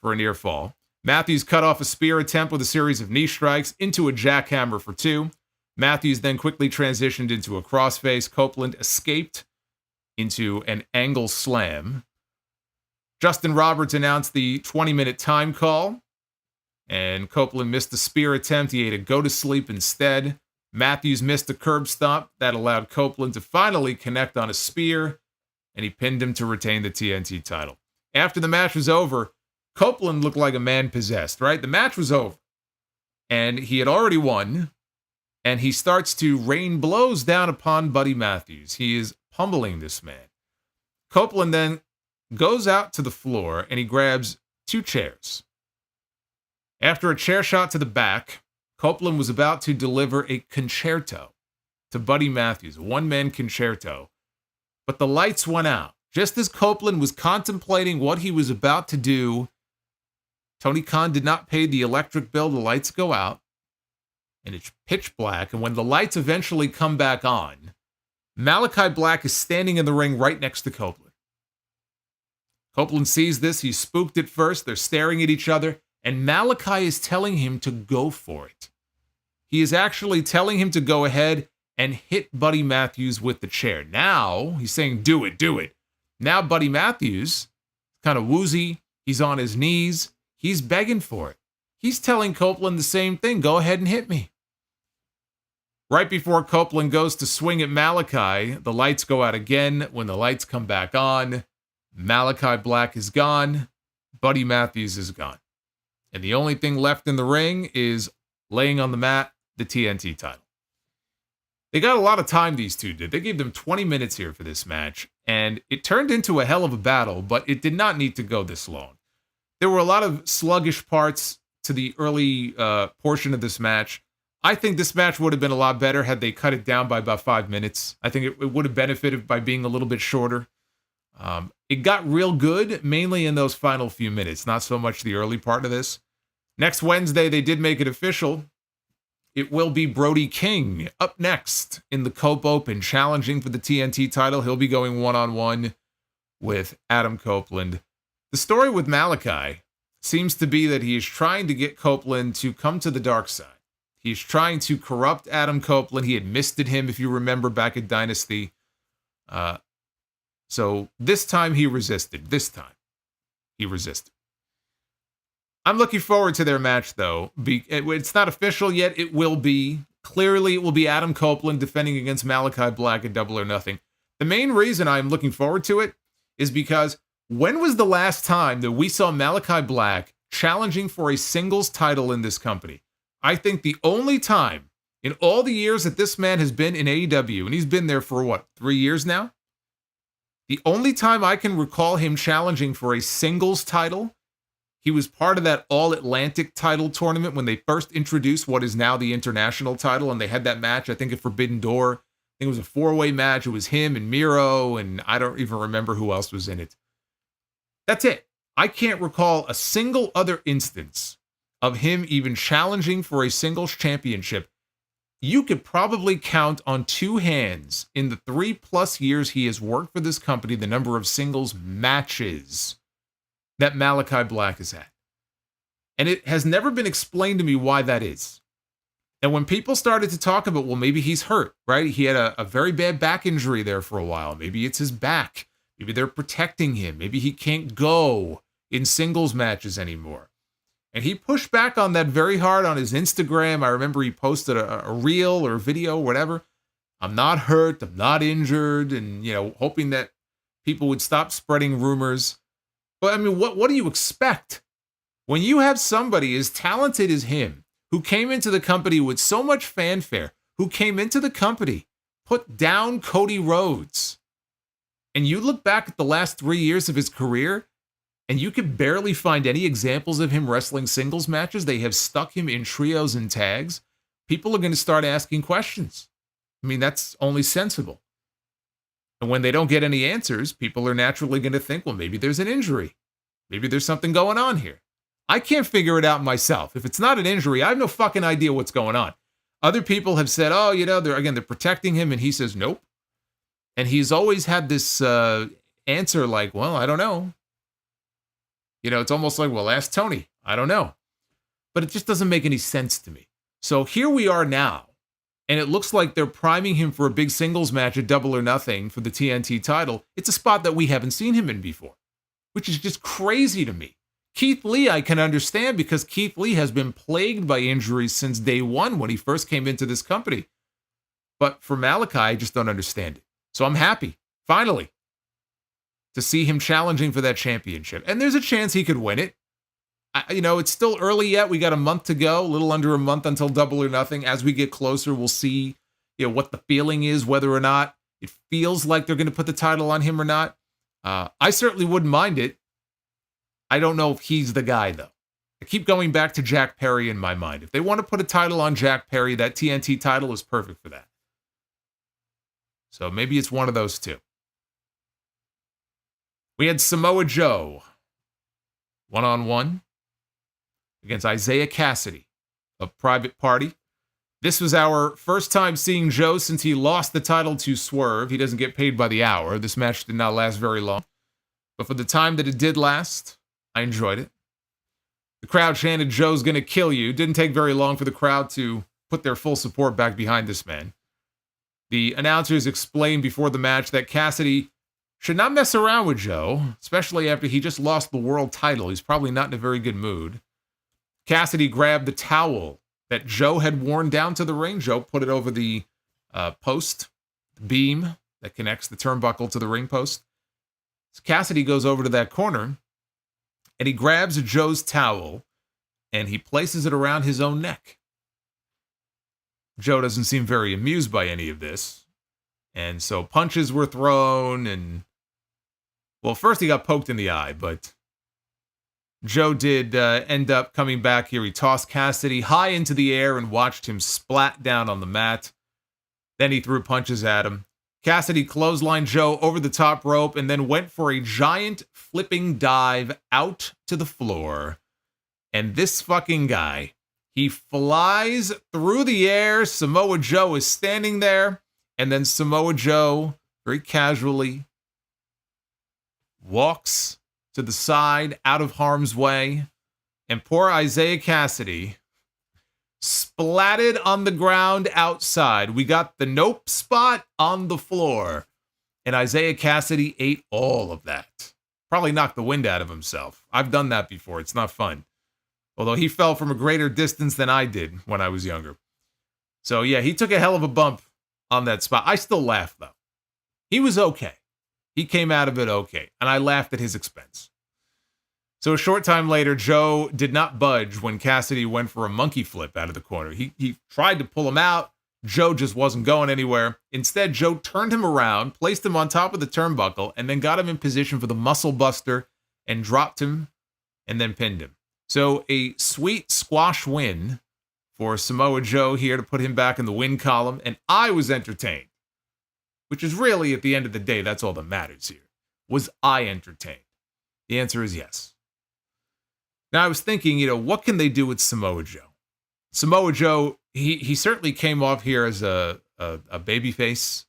for a near fall. Matthews cut off a spear attempt with a series of knee strikes into a jackhammer for 2. Matthews then quickly transitioned into a crossface. Copeland escaped into an angle slam. Justin Roberts announced the 20-minute time call, and Copeland missed the spear attempt. He ate a go-to-sleep instead. Matthews missed a curb stomp that allowed Copeland to finally connect on a spear, and he pinned him to retain the TNT title. After the match was over, Copeland looked like a man possessed, right? The match was over, and he had already won, and he starts to rain blows down upon Buddy Matthews. He is pummeling this man. Copeland then goes out to the floor, and he grabs 2 chairs. After a chair shot to the back, Copeland was about to deliver a concerto to Buddy Matthews, a one-man concerto, but the lights went out. Just as Copeland was contemplating what he was about to do, Tony Khan did not pay the electric bill. The lights go out, and it's pitch black. And when the lights eventually come back on, Malakai Black is standing in the ring right next to Copeland. Copeland sees this. He's spooked at first. They're staring at each other, and Malakai is telling him to go for it. He is actually telling him to go ahead and hit Buddy Matthews with the chair. Now, he's saying, do it, do it. Now Buddy Matthews, kind of woozy. He's on his knees. He's begging for it. He's telling Copeland the same thing. Go ahead and hit me. Right before Copeland goes to swing at Malakai, the lights go out again. When the lights come back on, Malakai Black is gone. Buddy Matthews is gone. And the only thing left in the ring is laying on the mat, the TNT title. They got a lot of time, these two did. They gave them 20 minutes here for this match, and it turned into a hell of a battle, but it did not need to go this long. There were a lot of sluggish parts to the early portion of this match. I think this match would have been a lot better had they cut it down by about 5 minutes. I think it would have benefited by being a little bit shorter. It got real good, mainly in those final few minutes, not so much the early part of this. Next Wednesday, they did make it official. It will be Brody King up next in the Cope Open, challenging for the TNT title. He'll be going one-on-one with Adam Copeland. The story with Malakai seems to be that he is trying to get Copeland to come to the dark side. He's trying to corrupt Adam Copeland. He had misted him, if you remember, back at Dynasty. So this time he resisted. I'm looking forward to their match, though. It's not official yet. It will be. Clearly, it will be Adam Copeland defending against Malakai Black at Double or Nothing. The main reason I'm looking forward to it is because when was the last time that we saw Malakai Black challenging for a singles title in this company? I think the only time in all the years that this man has been in AEW, and he's been there for 3 years now? The only time I can recall him challenging for a singles title, he was part of that All-Atlantic title tournament when they first introduced what is now the international title, and they had that match, I think, at Forbidden Door. I think it was a 4-way match. It was him and Miro, and I don't even remember who else was in it. That's it. I can't recall a single other instance of him even challenging for a singles championship. You could probably count on 2 hands in the 3+ years he has worked for this company the number of singles matches that Malakai Black has had. And it has never been explained to me why that is. And when people started to talk about, well, maybe he's hurt, right? He had a very bad back injury there for a while. Maybe it's his back. Maybe they're protecting him. Maybe he can't go in singles matches anymore. And he pushed back on that very hard on his Instagram. I remember he posted a reel or video, whatever. I'm not hurt. I'm not injured. And, hoping that people would stop spreading rumors. But, I mean, what do you expect? When you have somebody as talented as him, who came into the company with so much fanfare, who came into the company, put down Cody Rhodes, and you look back at the last 3 years of his career, and you could barely find any examples of him wrestling singles matches. They have stuck him in trios and tags. People are going to start asking questions. I mean, that's only sensible. And when they don't get any answers, people are naturally going to think, well, maybe there's an injury. Maybe there's something going on here. I can't figure it out myself. If it's not an injury, I have no fucking idea what's going on. Other people have said, oh, they're protecting him. And he says, nope. And he's always had this answer like, well, I don't know. It's almost like, well, ask Tony. I don't know. But it just doesn't make any sense to me. So here we are now. And it looks like they're priming him for a big singles match at Double or Nothing for the TNT title. It's a spot that we haven't seen him in before, which is just crazy to me. Keith Lee, I can understand because Keith Lee has been plagued by injuries since day one when he first came into this company. But for Malakai, I just don't understand it. So I'm happy, finally, to see him challenging for that championship. And there's a chance he could win it. It's still early yet. We got a month to go, a little under a month until Double or Nothing. As we get closer, we'll see, what the feeling is, whether or not it feels like they're going to put the title on him or not. I certainly wouldn't mind it. I don't know if he's the guy, though. I keep going back to Jack Perry in my mind. If they want to put a title on Jack Perry, that TNT title is perfect for that. So maybe it's one of those two. We had Samoa Joe, one-on-one, against Isiah Kassidy of Private Party. This was our first time seeing Joe since he lost the title to Swerve. He doesn't get paid by the hour. This match did not last very long. But for the time that it did last, I enjoyed it. The crowd chanted, Joe's gonna kill you. Didn't take very long for the crowd to put their full support back behind this man. The announcers explained before the match that Cassidy should not mess around with Joe, especially after he just lost the world title. He's probably not in a very good mood. Cassidy grabbed the towel that Joe had worn down to the ring. Joe put it over the post, the beam that connects the turnbuckle to the ring post. So Cassidy goes over to that corner, and he grabs Joe's towel, and he places it around his own neck. Joe doesn't seem very amused by any of this. And so punches were thrown, and, well, first he got poked in the eye, but Joe did end up coming back here. He tossed Cassidy high into the air and watched him splat down on the mat. Then he threw punches at him. Cassidy clotheslined Joe over the top rope and then went for a giant flipping dive out to the floor. And this fucking guy, he flies through the air. Samoa Joe is standing there. And then Samoa Joe, very casually, walks to the side, out of harm's way. And poor Isiah Kassidy splatted on the ground outside. We got the nope spot on the floor. And Isiah Kassidy ate all of that. Probably knocked the wind out of himself. I've done that before. It's not fun. Although he fell from a greater distance than I did when I was younger. So yeah, he took a hell of a bump on that spot. I still laugh, though. He was okay. He came out of it okay. And I laughed at his expense. So a short time later, Joe did not budge when Cassidy went for a monkey flip out of the corner. He tried to pull him out. Joe just wasn't going anywhere. Instead, Joe turned him around, placed him on top of the turnbuckle, and then got him in position for the muscle buster and dropped him and then pinned him. So a sweet squash win for Samoa Joe here to put him back in the win column. And I was entertained, which is really, at the end of the day, that's all that matters here. Was I entertained? The answer is yes. Now, I was thinking, what can they do with Samoa Joe? Samoa Joe, he certainly came off here as a babyface.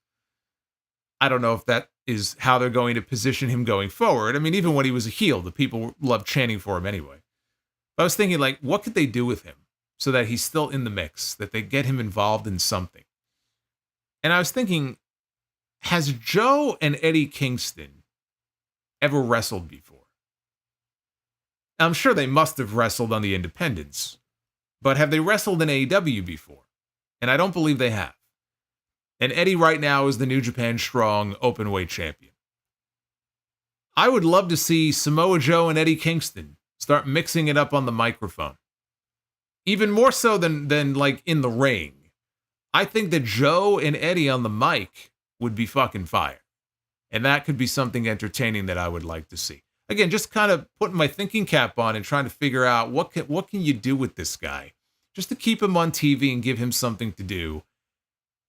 I don't know if that is how they're going to position him going forward. I mean, even when he was a heel, the people loved chanting for him anyway. But I was thinking, what could they do with him so that he's still in the mix, that they get him involved in something? And I was thinking, has Joe and Eddie Kingston ever wrestled before? I'm sure they must have wrestled on the independents, but have they wrestled in AEW before? And I don't believe they have. And Eddie right now is the New Japan Strong Openweight Champion. I would love to see Samoa Joe and Eddie Kingston start mixing it up on the microphone. Even more so than like in the ring. I think that Joe and Eddie on the mic would be fucking fire. And that could be something entertaining that I would like to see. Again, just kind of putting my thinking cap on and trying to figure out what can you do with this guy? Just to keep him on TV and give him something to do.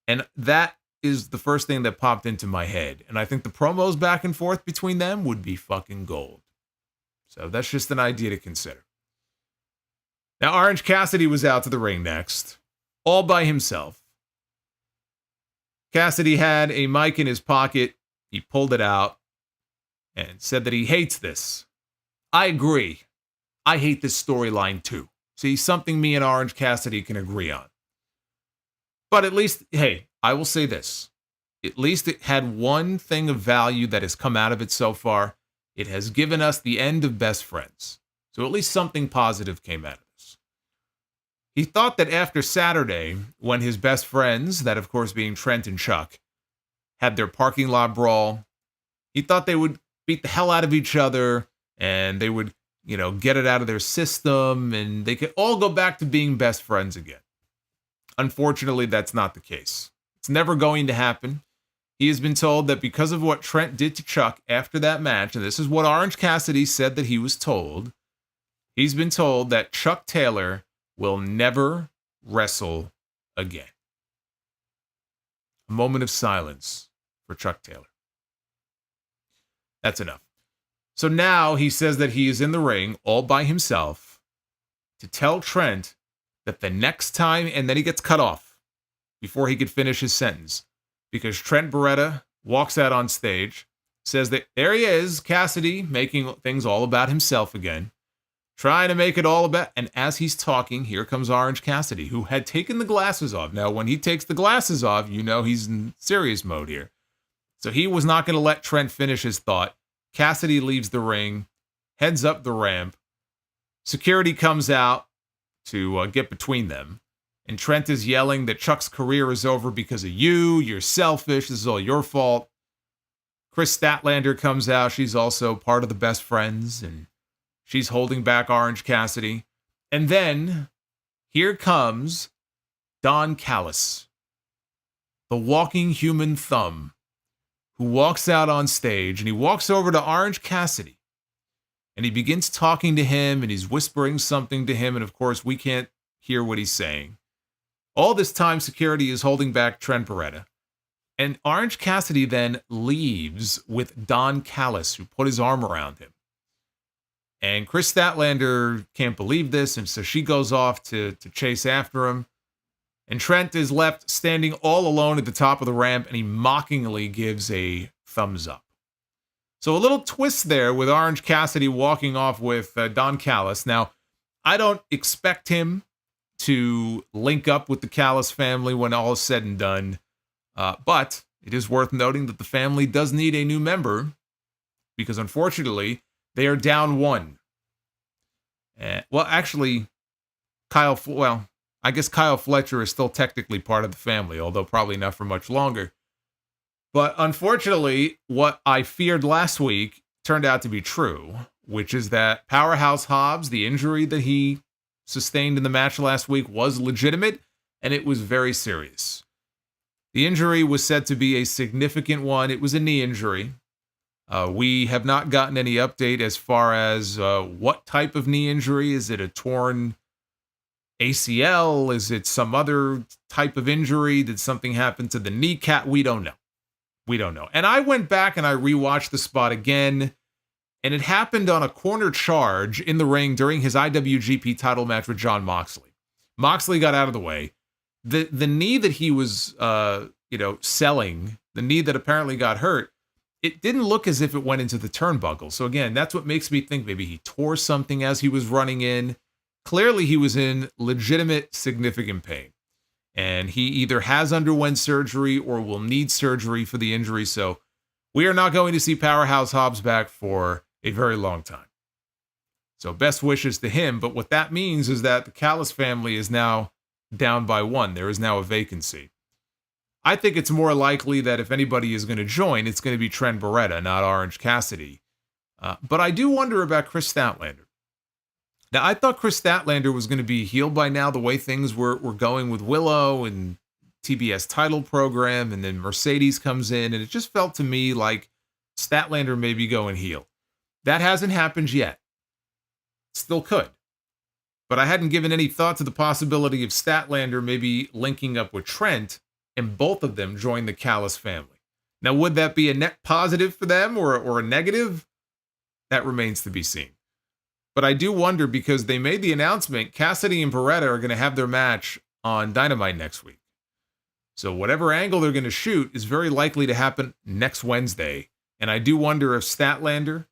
And that is the first thing that popped into my head. And I think the promos back and forth between them would be fucking gold. So that's just an idea to consider. Now, Orange Cassidy was out to the ring next, all by himself. Cassidy had a mic in his pocket. He pulled it out and said that he hates this. I agree. I hate this storyline too. See, something me and Orange Cassidy can agree on. But at least, hey, I will say this. At least it had one thing of value that has come out of it so far. It has given us the end of best friends. So at least something positive came out of this. He thought that after Saturday, when his best friends, that of course being Trent and Chuck, had their parking lot brawl, he thought they would beat the hell out of each other and they would, get it out of their system and they could all go back to being best friends again. Unfortunately, that's not the case. It's never going to happen. He has been told that because of what Trent did to Chuck after that match, and this is what Orange Cassidy said that he was told, he's been told that Chuck Taylor will never wrestle again. A moment of silence for Chuck Taylor. That's enough. So now he says that he is in the ring all by himself to tell Trent that the next time, and then he gets cut off before he could finish his sentence because Trent Beretta walks out on stage, says that there he is, Cassidy, making things all about himself again, trying to make it all about, and as he's talking, here comes Orange Cassidy, who had taken the glasses off. Now, when he takes the glasses off, he's in serious mode here. So he was not going to let Trent finish his thought. Cassidy leaves the ring, heads up the ramp. Security comes out to get between them. And Trent is yelling that Chuck's career is over because of you. You're selfish. This is all your fault. Chris Statlander comes out. She's also part of the best friends. And she's holding back Orange Cassidy. And then here comes Don Callis, the walking human thumb, who walks out on stage. And he walks over to Orange Cassidy. And he begins talking to him. And he's whispering something to him. And of course, we can't hear what he's saying. All this time, security is holding back Trent Beretta. And Orange Cassidy then leaves with Don Callis, who put his arm around him. And Chris Statlander can't believe this, and so she goes off to chase after him. And Trent is left standing all alone at the top of the ramp, and he mockingly gives a thumbs up. So a little twist there with Orange Cassidy walking off with Don Callis. Now, I don't expect him to link up with the Callis family when all is said and done. But it is worth noting that the family does need a new member because, unfortunately, they are down one. I guess Kyle Fletcher is still technically part of the family, although probably not for much longer. But unfortunately, what I feared last week turned out to be true, which is that Powerhouse Hobbs, the injury that he sustained in the match last week, was legitimate, and it was very serious. The injury was said to be a significant one. It was a knee injury. We have not gotten any update as far as what type of knee injury. Is it a torn ACL? Is it some other type of injury? Did something happen to the kneecap? We don't know. And I went back and I rewatched the spot again, and it happened on a corner charge in the ring during his IWGP title match with Jon Moxley. Moxley got out of the way. The knee that he was, selling, the knee that apparently got hurt, it didn't look as if it went into the turnbuckle. So again, that's what makes me think maybe he tore something as he was running in. Clearly, he was in legitimate, significant pain. And he either has underwent surgery or will need surgery for the injury. So we are not going to see Powerhouse Hobbs back for a very long time. So best wishes to him. But what that means is that the Callis family is now down by one. There is now a vacancy. I think it's more likely that if anybody is going to join, it's going to be Trent Beretta, not Orange Cassidy. But I do wonder about Chris Statlander. Now, I thought Chris Statlander was going to be healed by now, the way things were going with Willow and TBS title program, and then Mercedes comes in, and it just felt to me like Statlander may be going heel. That hasn't happened yet. Still could. But I hadn't given any thought to the possibility of Statlander maybe linking up with Trent, and both of them join the Callis family. Now, would that be a net positive for them or a negative? That remains to be seen. But I do wonder, because they made the announcement, Cassidy and Beretta are going to have their match on Dynamite next week. So whatever angle they're going to shoot is very likely to happen next Wednesday. And I do wonder if Statlander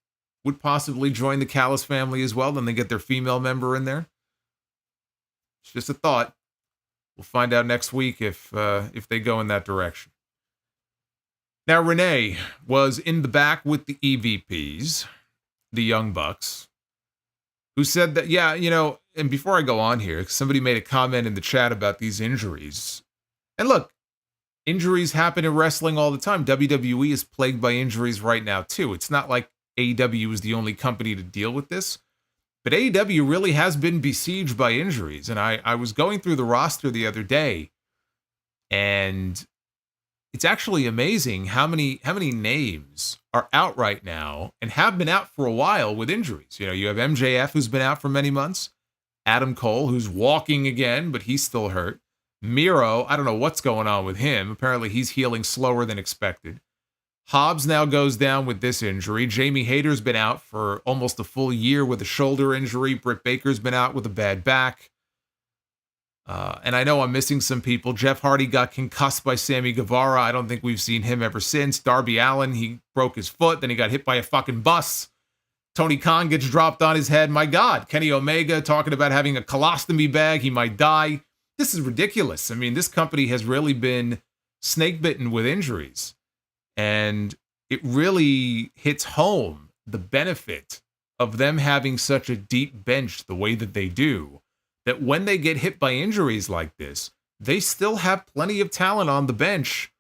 would possibly join the Callis family as well. Then they get their female member in there. It's just a thought. We'll find out next week if they go in that direction. Now, Renee was in the back with the EVPs, the Young Bucks, who said that, yeah, you know, and before I go on here, somebody made a comment in the chat about these injuries. And look, injuries happen in wrestling all the time. WWE is plagued by injuries right now, too. It's not like AEW is the only company to deal with this. But AEW really has been besieged by injuries. And I was going through the roster the other day, and it's actually amazing how many names are out right now and have been out for a while with injuries. You know, you have MJF, who's been out for many months. Adam Cole, who's walking again, but he's still hurt. Miro, I don't know what's going on with him. Apparently he's healing slower than expected. Hobbs now goes down with this injury. Jamie Hayter's been out for almost a full year with a shoulder injury. Britt Baker's been out with a bad back. And I know I'm missing some people. Jeff Hardy got concussed by Sammy Guevara. I don't think we've seen him ever since. Darby Allin, he broke his foot. Then he got hit by a fucking bus. Tony Khan gets dropped on his head. My God. Kenny Omega talking about having a colostomy bag. He might die. This is ridiculous. I mean, this company has really been snake bitten with injuries. And it really hits home the benefit of them having such a deep bench the way that they do, that when they get hit by injuries like this, they still have plenty of talent on the bench.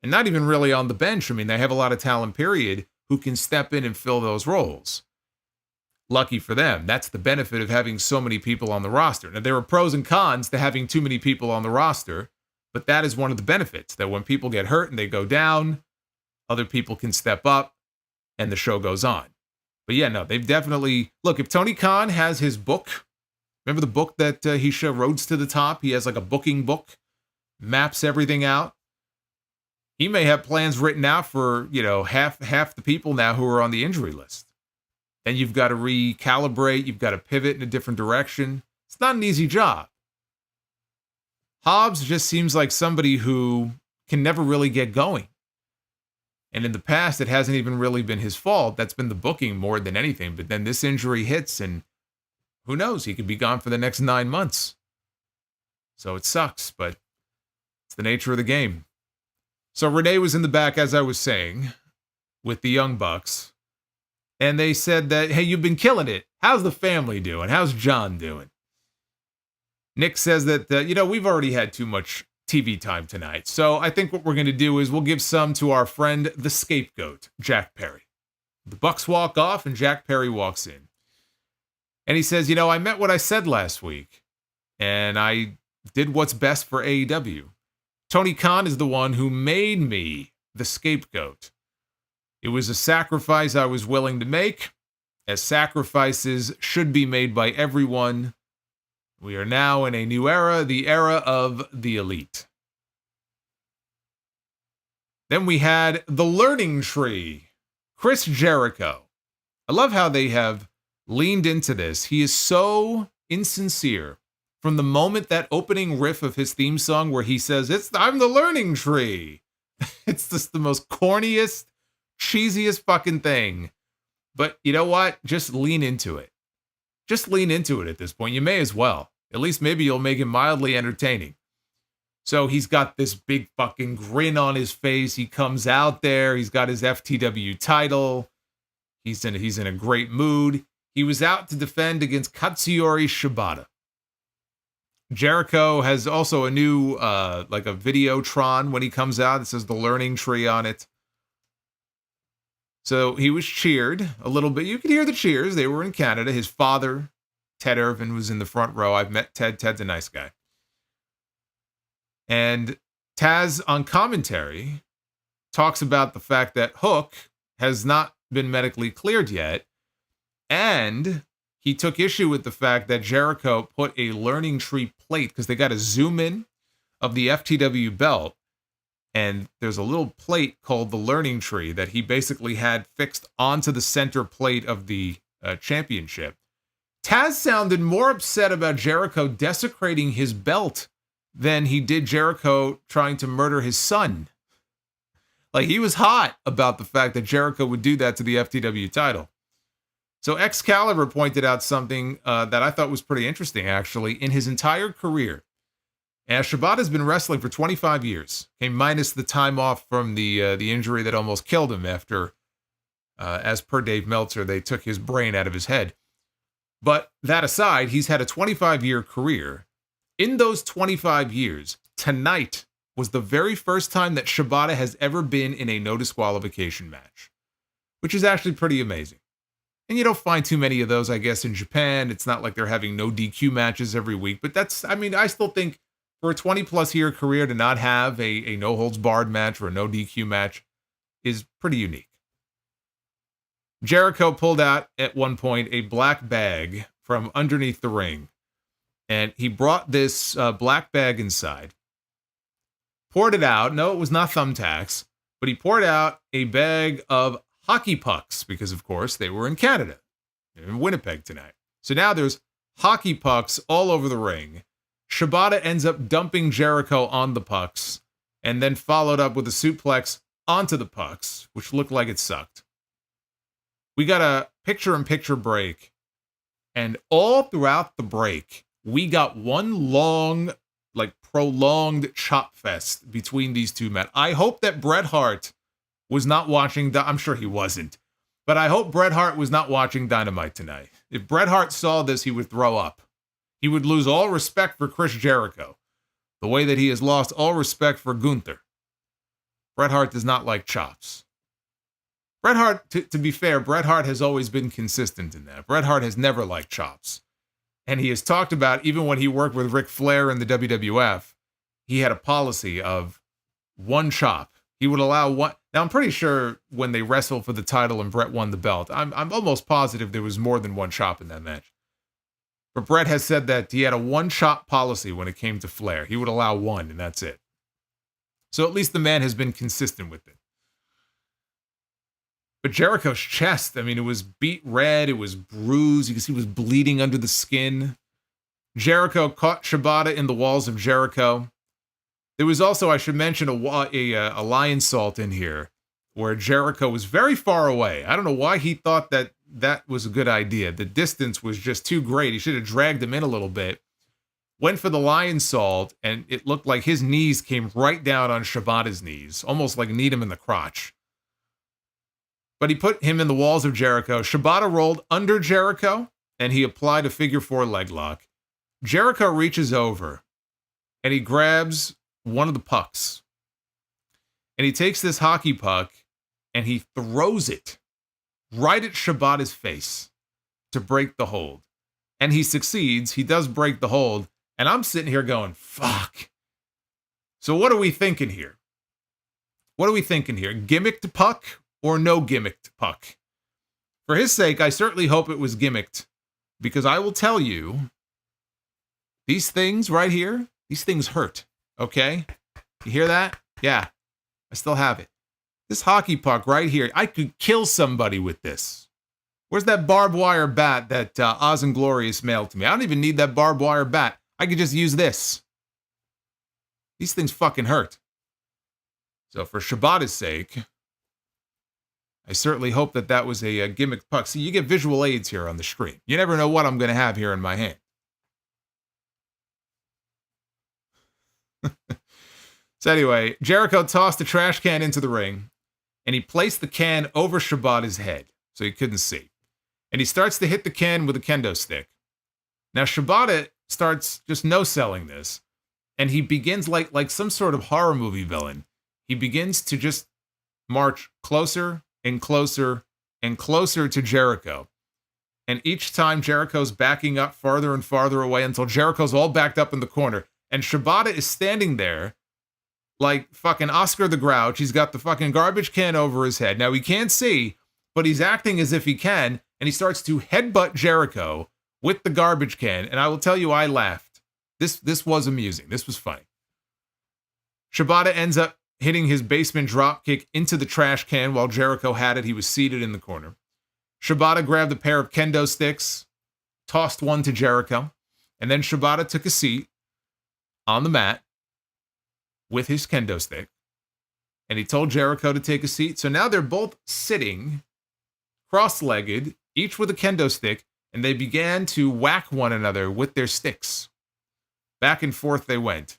And not even really on the bench. I mean, they have a lot of talent, period, who can step in and fill those roles. Lucky for them. That's the benefit of having so many people on the roster. Now, there are pros and cons to having too many people on the roster, but that is one of the benefits, that when people get hurt and they go down, other people can step up and the show goes on. But yeah, no, they've definitely... Look, if Tony Khan has his book, remember the book that he showed, Roads to the Top? He has like a booking book, maps everything out. He may have plans written out for, you know, half the people now who are on the injury list. Then you've got to recalibrate. You've got to pivot in a different direction. It's not an easy job. Hobbs just seems like somebody who can never really get going. And in the past, it hasn't even really been his fault. That's been the booking more than anything. But then this injury hits, and who knows? He could be gone for the next 9 months. So it sucks, but it's the nature of the game. So Renee was in the back, as I was saying, with the Young Bucks. And they said that, hey, you've been killing it. How's the family doing? How's John doing? Nick says that, we've already had too much TV time tonight. So I think what we're going to do is we'll give some to our friend, the scapegoat, Jack Perry. The Bucks walk off and Jack Perry walks in. And he says, I meant what I said last week. And I did what's best for AEW. Tony Khan is the one who made me the scapegoat. It was a sacrifice I was willing to make, as sacrifices should be made by everyone. We are now in a new era, the era of the elite. Then we had the learning tree, Chris Jericho. I love how they have leaned into this. He is so insincere. From the moment that opening riff of his theme song where he says, I'm the learning tree. It's just the most corniest, cheesiest fucking thing. But you know what? Just lean into it. Just lean into it at this point. You may as well. At least maybe you'll make it mildly entertaining. So he's got this big fucking grin on his face. He comes out there. He's got his FTW title. He's in a great mood. he was out to defend against Katsuyori Shibata. Jericho has also a new, like a Videotron when he comes out. It says the Learning Tree on it. So he was cheered a little bit. You could hear the cheers. They were in Canada. His father, Ted Irvin, was in the front row. I've met Ted. Ted's a nice guy. And Taz on commentary talks about the fact that Hook has not been medically cleared yet. And he took issue with the fact that Jericho put a Learning Tree plate, because they got a zoom in of the FTW belt. And there's a little plate called the Learning Tree that he basically had fixed onto the center plate of the championship. Taz sounded more upset about Jericho desecrating his belt than he did Jericho trying to murder his son. Like, he was hot about the fact that Jericho would do that to the FTW title. So Excalibur pointed out something that I thought was pretty interesting, actually. In his entire career, Shibata's been wrestling for 25 years, okay, minus the time off from the injury that almost killed him after, as per Dave Meltzer, they took his brain out of his head. But that aside, he's had a 25-year career. In those 25 years, tonight was the very first time that Shibata has ever been in a no disqualification match, which is actually pretty amazing. And you don't find too many of those, I guess, in Japan. It's not like they're having no DQ matches every week, but I still think for a 20-plus year career to not have a no-holds-barred match or a no-DQ match is pretty unique. Jericho pulled out, at one point, a black bag from underneath the ring. And he brought this black bag inside, poured it out. No, it was not thumbtacks, but he poured out a bag of hockey pucks because, of course, they were in Canada. They're in Winnipeg tonight. So now there's hockey pucks all over the ring. Shibata ends up dumping Jericho on the pucks and then followed up with a suplex onto the pucks, which looked like it sucked. We got a picture-in-picture break, and all throughout the break, we got one long, prolonged chop fest between these two men. I hope that Bret Hart was not watching, I'm sure he wasn't, but I hope Bret Hart was not watching Dynamite tonight. If Bret Hart saw this, he would throw up. He would lose all respect for Chris Jericho, the way that he has lost all respect for Gunther. Bret Hart does not like chops. Bret Hart, to be fair, Bret Hart has always been consistent in that. Bret Hart has never liked chops. And he has talked about, even when he worked with Ric Flair in the WWF, he had a policy of one chop. He would allow one. Now, I'm pretty sure when they wrestled for the title and Bret won the belt, I'm almost positive there was more than one chop in that match. But Bret has said that he had a one-chop policy when it came to Flair. He would allow one, and that's it. So at least the man has been consistent with it. But Jericho's chest, it was beat red. It was bruised. You can see he was bleeding under the skin. Jericho caught Shibata in the walls of Jericho. There was also, I should mention, a lion salt in here where Jericho was very far away. I don't know why he thought that was a good idea. The distance was just too great. He should have dragged him in a little bit. Went for the lion salt, and it looked like his knees came right down on Shibata's knees, almost like kneed him in the crotch. But he put him in the walls of Jericho. Shibata rolled under Jericho, and he applied a figure 4 leg lock. Jericho reaches over, and he grabs one of the pucks. And he takes this hockey puck, and he throws it right at Shibata's face to break the hold. And he succeeds. He does break the hold. And I'm sitting here going, fuck. So what are we thinking here? Gimmicked puck or no gimmicked puck? For his sake, I certainly hope it was gimmicked, because I will tell you, these things right here, these things hurt, okay? You hear that? Yeah, I still have it. This hockey puck right here, I could kill somebody with this. Where's that barbed wire bat that Oz and Glorious mailed to me? I don't even need that barbed wire bat. I could just use this. These things fucking hurt. So for Shibata's sake, I certainly hope that was a gimmick puck. See, you get visual aids here on the screen. You never know what I'm going to have here in my hand. So anyway, Jericho tossed the trash can into the ring, and he placed the can over Shibata's head so he couldn't see. And he starts to hit the can with a kendo stick. Now, Shibata starts just no-selling this. And he begins like some sort of horror movie villain. He begins to just march closer and closer and closer to Jericho. And each time Jericho's backing up farther and farther away until Jericho's all backed up in the corner. And Shibata is standing there like fucking Oscar the Grouch. He's got the fucking garbage can over his head. Now, he can't see, but he's acting as if he can. And he starts to headbutt Jericho with the garbage can. And I will tell you, I laughed. This was amusing. This was funny. Shibata ends up hitting his basement dropkick into the trash can while Jericho had it. He was seated in the corner. Shibata grabbed a pair of kendo sticks, tossed one to Jericho, and then Shibata took a seat on the mat with his kendo stick, and he told Jericho to take a seat. So now they're both sitting cross-legged, each with a kendo stick, and they began to whack one another with their sticks. Back and forth they went.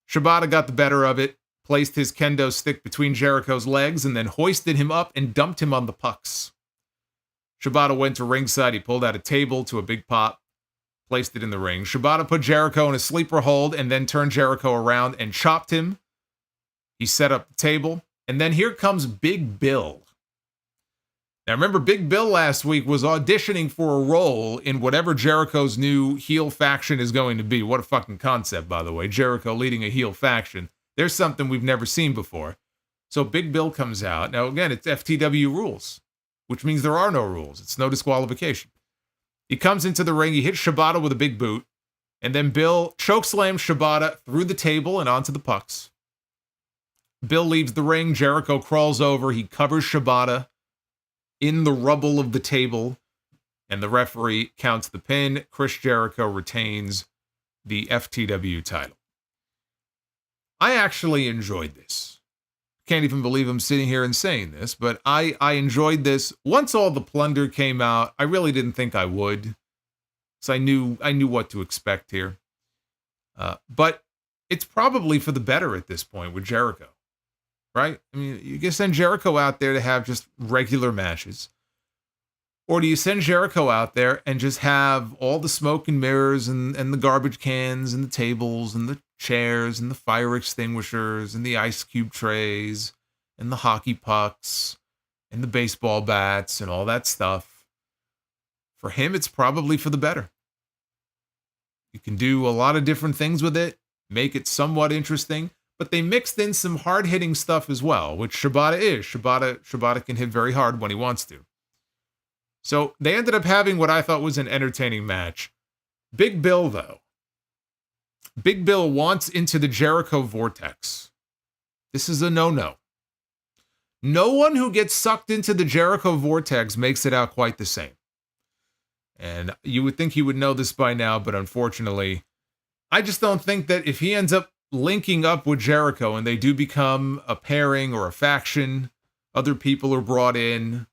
Shibata got the better of it, placed his kendo stick between Jericho's legs, and then hoisted him up and dumped him on the pucks. Shibata went to ringside. He pulled out a table to a big pop, placed it in the ring. Shibata put Jericho in a sleeper hold and then turned Jericho around and chopped him. He set up the table, and then here comes Big Bill. Now remember, Big Bill last week was auditioning for a role in whatever Jericho's new heel faction is going to be. What a fucking concept, by the way. Jericho leading a heel faction. There's something we've never seen before. So Big Bill comes out. Now again, it's FTW rules, which means there are no rules. It's no disqualification. He comes into the ring. He hits Shibata with a big boot. And then Bill chokeslams Shibata through the table and onto the pucks. Bill leaves the ring. Jericho crawls over. He covers Shibata in the rubble of the table, and the referee counts the pin. Chris Jericho retains the FTW title. I actually enjoyed this. Can't even believe I'm sitting here and saying this, but I enjoyed this. Once all the plunder came out, I really didn't think I would, so I knew what to expect here. But it's probably for the better at this point with Jericho. Right? I mean, you can send Jericho out there to have just regular matches. Or do you send Jericho out there and just have all the smoke and mirrors and the garbage cans and the tables and the chairs and the fire extinguishers and the ice cube trays and the hockey pucks and the baseball bats and all that stuff? For him, it's probably for the better. You can do a lot of different things with it, make it somewhat interesting. But they mixed in some hard-hitting stuff as well, which Shibata is. Shibata can hit very hard when he wants to. So they ended up having what I thought was an entertaining match. Big Bill, though. Big Bill wants into the Jericho Vortex. This is a no-no. No one who gets sucked into the Jericho Vortex makes it out quite the same. And you would think he would know this by now, but unfortunately, I just don't think that if he ends up linking up with Jericho and they do become a pairing or a faction, other people are brought in,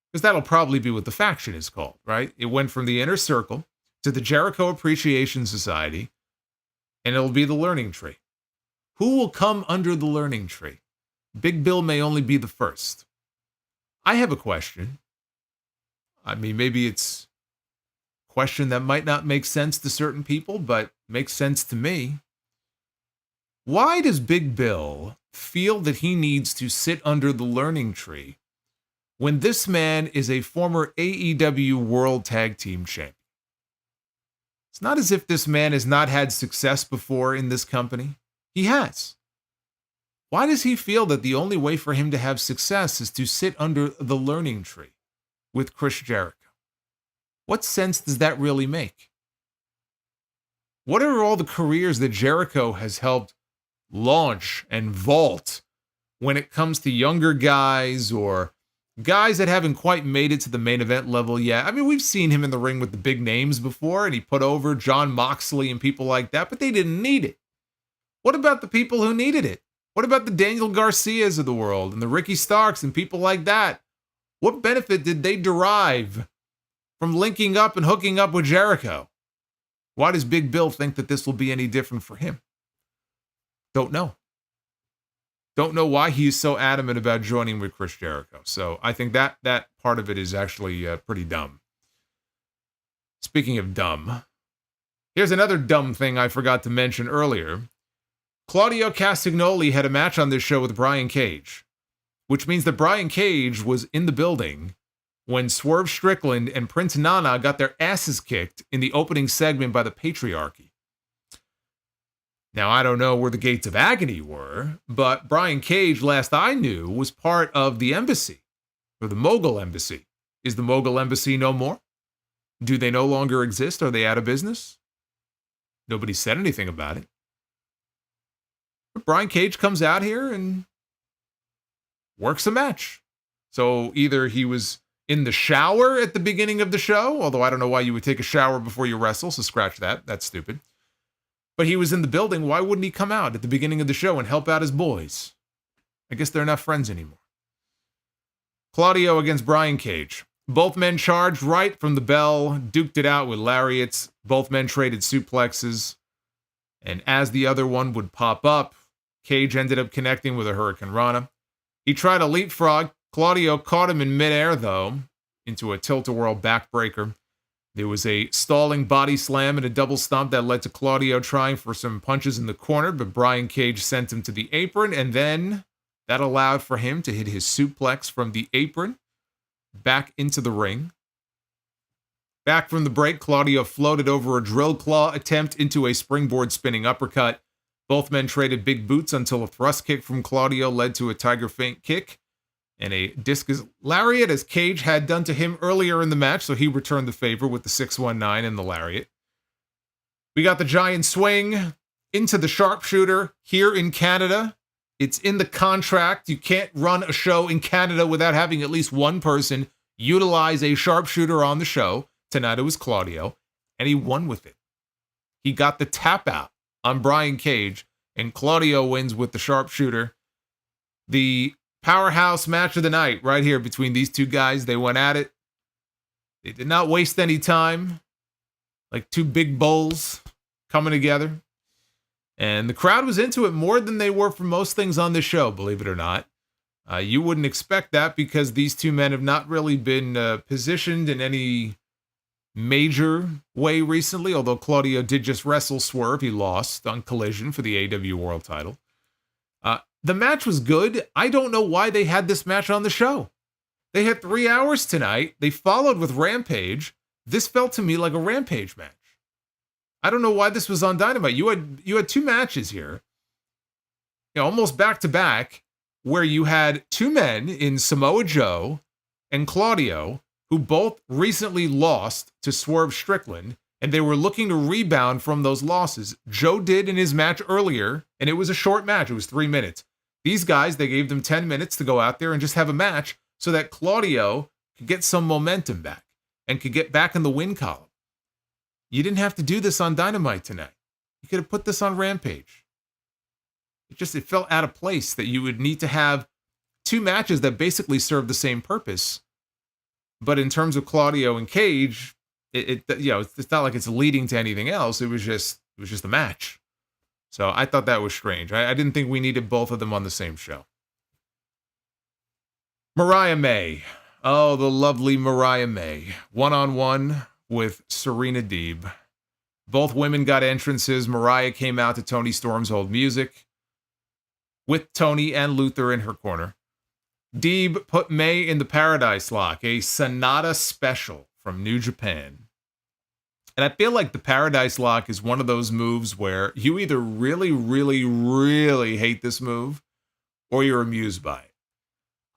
because that'll probably be what the faction is called, right? It went from the Inner Circle to the Jericho Appreciation Society, and it'll be the Learning Tree. Who will come under the Learning Tree? Big Bill may only be the first. I have a question. I mean, maybe it's a question that might not make sense to certain people, but makes sense to me. Why does Big Bill feel that he needs to sit under the Learning Tree when this man is a former AEW World Tag Team Champion? It's not as if this man has not had success before in this company. He has. Why does he feel that the only way for him to have success is to sit under the Learning Tree with Chris Jericho? What sense does that really make? What are all the careers that Jericho has helped launch and vault when it comes to younger guys or guys that haven't quite made it to the main event level yet? I mean, we've seen him in the ring with the big names before, and he put over Jon Moxley and people like that, but they didn't need it. What about the people who needed it? What about the Daniel Garcias of the world and the Ricky Starks and people like that? What benefit did they derive from linking up and hooking up with Jericho? Why does Big Bill think that this will be any different for him? Don't know. Don't know why he's so adamant about joining with Chris Jericho. So I think that part of it is actually pretty dumb. Speaking of dumb, here's another dumb thing I forgot to mention earlier. Claudio Castagnoli had a match on this show with Brian Cage, which means that Brian Cage was in the building when Swerve Strickland and Prince Nana got their asses kicked in the opening segment by the Patriarchy. Now, I don't know where the Gates of Agony were, but Brian Cage, last I knew, was part of the embassy, or the Mogul Embassy. Is the Mogul Embassy no more? Do they no longer exist? Are they out of business? Nobody said anything about it. But Brian Cage comes out here and works a match. So either he was in the shower at the beginning of the show, although I don't know why you would take a shower before you wrestle, so scratch that. That's stupid. But he was in the building. Why wouldn't he come out at the beginning of the show and help out his boys? I guess they're not friends anymore. Claudio against Brian Cage. Both men charged right from the bell, duked it out with lariats. Both men traded suplexes. And as the other one would pop up, Cage ended up connecting with a Hurricane Rana. He tried a leapfrog. Claudio caught him in midair, though, into a tilt-a-whirl backbreaker. There was a stalling body slam and a double stomp that led to Claudio trying for some punches in the corner, but Brian Cage sent him to the apron, and then that allowed for him to hit his suplex from the apron back into the ring. Back from the break, Claudio floated over a drill claw attempt into a springboard spinning uppercut. Both men traded big boots until a thrust kick from Claudio led to a tiger feint kick and a discus lariat, as Cage had done to him earlier in the match, so he returned the favor with the 619 and the lariat. We got the giant swing into the sharpshooter here in Canada. It's in the contract. You can't run a show in Canada without having at least one person utilize a sharpshooter on the show. Tonight it was Claudio, and he won with it. He got the tap out on Brian Cage, and Claudio wins with the sharpshooter. The powerhouse match of the night right here between these two guys. They went at it. They did not waste any time. Like two big bulls coming together. And the crowd was into it more than they were for most things on this show, believe it or not. You wouldn't expect that because these two men have not really been positioned in any major way recently, although Claudio did just wrestle Swerve. He lost on Collision for the AEW World title. The match was good. I don't know why they had this match on the show. They had 3 hours tonight. They followed with Rampage. This felt to me like a Rampage match. I don't know why this was on Dynamite. You had two matches here, almost back to back, where you had two men in Samoa Joe and Claudio who both recently lost to Swerve Strickland, and they were looking to rebound from those losses. Joe did in his match earlier, and it was a short match. It was 3 minutes. These guys, they gave them 10 minutes to go out there and just have a match so that Claudio could get some momentum back and could get back in the win column. You didn't have to do this on Dynamite tonight. You could have put this on Rampage. It felt out of place that you would need to have two matches that basically serve the same purpose. But in terms of Claudio and Cage, it's not like it's leading to anything else. It was just a match. So I thought that was strange. I didn't think we needed both of them on the same show. Mariah May. Oh, the lovely Mariah May. 1-on-1 with Serena Deeb. Both women got entrances. Mariah came out to Toni Storm's old music with Toni and Luther in her corner. Deeb put May in the Paradise Lock, a Sonata special from New Japan. And I feel like the Paradise Lock is one of those moves where you either really, really, really hate this move or you're amused by it.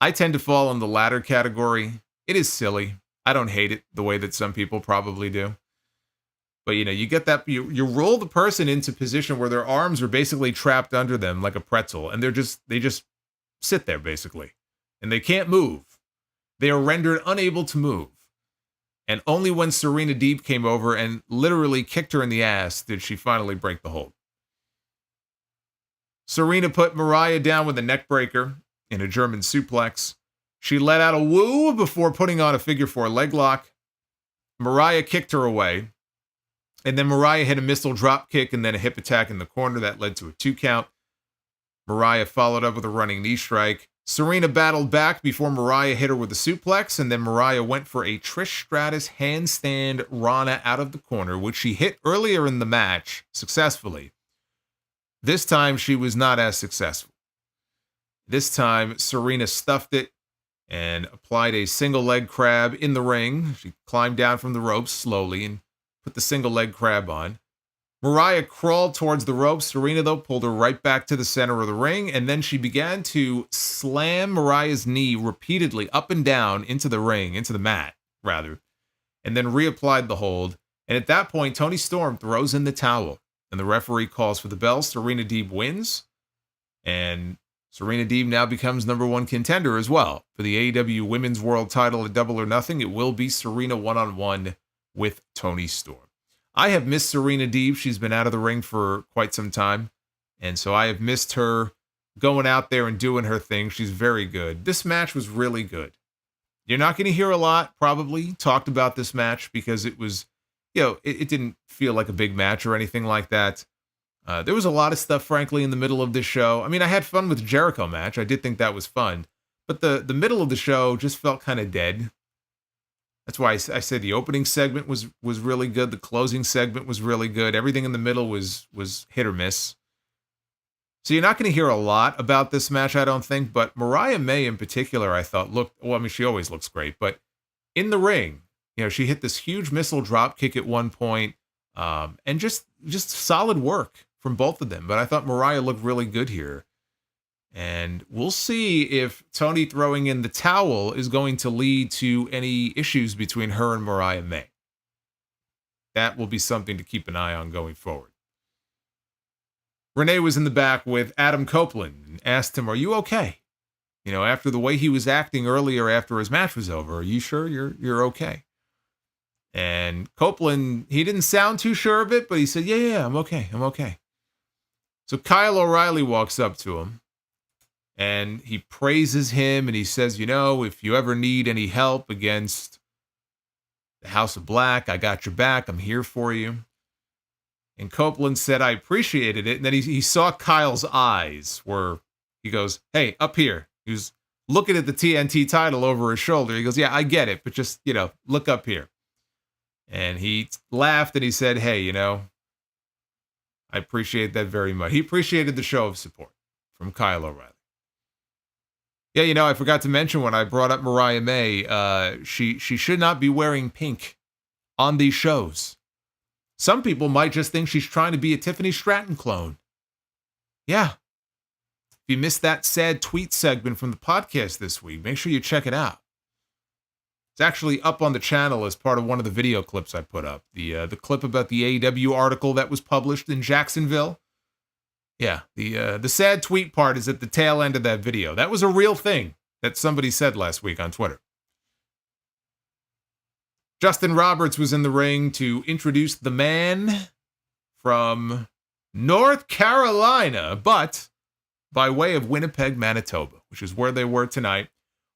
I tend to fall in the latter category. It is silly. I don't hate it the way that some people probably do. But, you get that, you roll the person into position where their arms are basically trapped under them like a pretzel, and they just sit there, basically. And they can't move. They are rendered unable to move. And only when Serena Deeb came over and literally kicked her in the ass did she finally break the hold. Serena put Mariah down with a neck breaker in a German suplex. She let out a woo before putting on a figure 4 leg lock. Mariah kicked her away. And then Mariah hit a missile drop kick and then a hip attack in the corner that led to a 2 count. Mariah followed up with a running knee strike. Serena battled back before Mariah hit her with a suplex, and then Mariah went for a Trish Stratus handstand Rana out of the corner, which she hit earlier in the match successfully. This time, she was not as successful. This time, Serena stuffed it and applied a single leg crab in the ring. She climbed down from the ropes slowly and put the single leg crab on. Mariah crawled towards the ropes. Serena, though, pulled her right back to the center of the ring, and then she began to slam Mariah's knee repeatedly up and down into the ring, into the mat, rather, and then reapplied the hold. And at that point, Toni Storm throws in the towel, and the referee calls for the bell. Serena Deeb wins, and Serena Deeb now becomes #1 contender as well for the AEW Women's World Title at Double or Nothing. It will be Serena one-on-one with Toni Storm. I have missed Serena Deeb. She's been out of the ring for quite some time, and so I have missed her going out there and doing her thing. She's very good. This match was really good. You're not going to hear a lot, probably, talked about this match because it was, it didn't feel like a big match or anything like that. There was a lot of stuff, frankly, in the middle of this show. I mean, I had fun with the Jericho match. I did think that was fun. But the middle of the show just felt kind of dead. That's why I said the opening segment was really good. The closing segment was really good. Everything in the middle was hit or miss. So you're not going to hear a lot about this match, I don't think. But Mariah May in particular, I thought she always looks great. But in the ring, she hit this huge missile drop kick at one point, and just solid work from both of them. But I thought Mariah looked really good here. And we'll see if Toni throwing in the towel is going to lead to any issues between her and Mariah May. That will be something to keep an eye on going forward. Renee was in the back with Adam Copeland and asked him, "Are you okay? After the way he was acting earlier after his match was over, are you sure you're okay?" And Copeland, he didn't sound too sure of it, but he said, yeah, I'm okay. So Kyle O'Reilly walks up to him. And he praises him, and he says, if you ever need any help against the House of Black, I got your back. I'm here for you. And Copeland said, I appreciated it. And then he saw Kyle's eyes where he goes, hey, up here. He was looking at the TNT title over his shoulder. He goes, yeah, I get it, but just, look up here. And he laughed, and he said, hey, I appreciate that very much. He appreciated the show of support from Kyle O'Reilly. Yeah, I forgot to mention when I brought up Mariah May, she should not be wearing pink on these shows. Some people might just think she's trying to be a Tiffany Stratton clone. Yeah. If you missed that sad tweet segment from the podcast this week, make sure you check it out. It's actually up on the channel as part of one of the video clips I put up. The clip about the AEW article that was published in Jacksonville. Yeah, the sad tweet part is at the tail end of that video. That was a real thing that somebody said last week on Twitter. Justin Roberts was in the ring to introduce the man from North Carolina, but by way of Winnipeg, Manitoba, which is where they were tonight.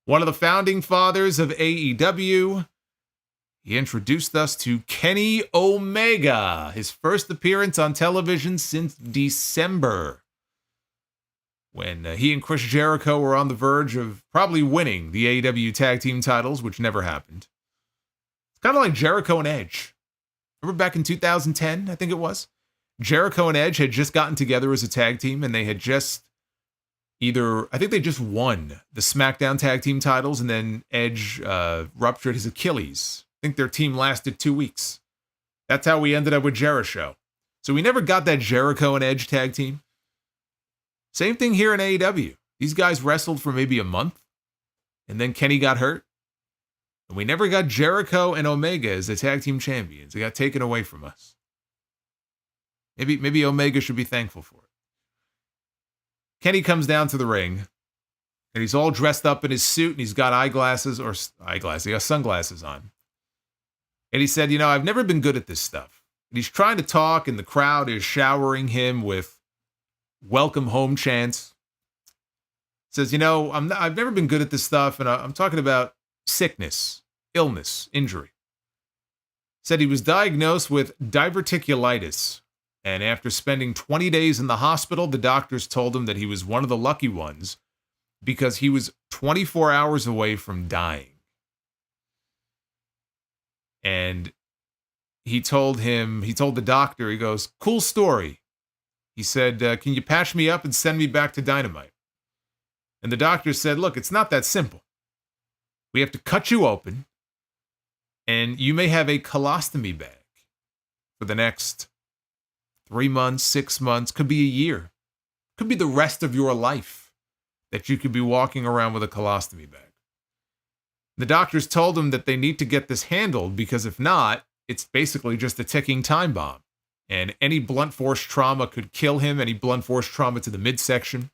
One of the founding fathers of AEW. He introduced us to Kenny Omega, his first appearance on television since December, when he and Chris Jericho were on the verge of probably winning the AEW tag team titles, which never happened. It's kind of like Jericho and Edge. Remember back in 2010, I think it was? Jericho and Edge had just gotten together as a tag team, and they had just I think they just won the SmackDown tag team titles, and then Edge ruptured his Achilles. I think their team lasted 2 weeks. That's how we ended up with Jericho. So we never got that Jericho and Edge tag team. Same thing here in AEW. These guys wrestled for maybe a month, and then Kenny got hurt. And we never got Jericho and Omega as the tag team champions. They got taken away from us. Maybe Omega should be thankful for it. Kenny comes down to the ring, and he's all dressed up in his suit, and he's got he got sunglasses on. And he said, I've never been good at this stuff. And he's trying to talk, and the crowd is showering him with welcome home chants. Says, I've never been good at this stuff, and I'm talking about sickness, illness, injury. Said he was diagnosed with diverticulitis, And after spending 20 days in the hospital, the doctors told him that he was one of the lucky ones because he was 24 hours away from dying. And he told the doctor, he goes, "Cool story." He said, "Can you patch me up and send me back to Dynamite?" And the doctor said, "Look, it's not that simple. We have to cut you open, and you may have a colostomy bag for the next 3 months, 6 months, could be a year. Could be the rest of your life that you could be walking around with a colostomy bag." The doctors told him that they need to get this handled because if not, it's basically just a ticking time bomb. And any blunt force trauma could kill him, any blunt force trauma to the midsection.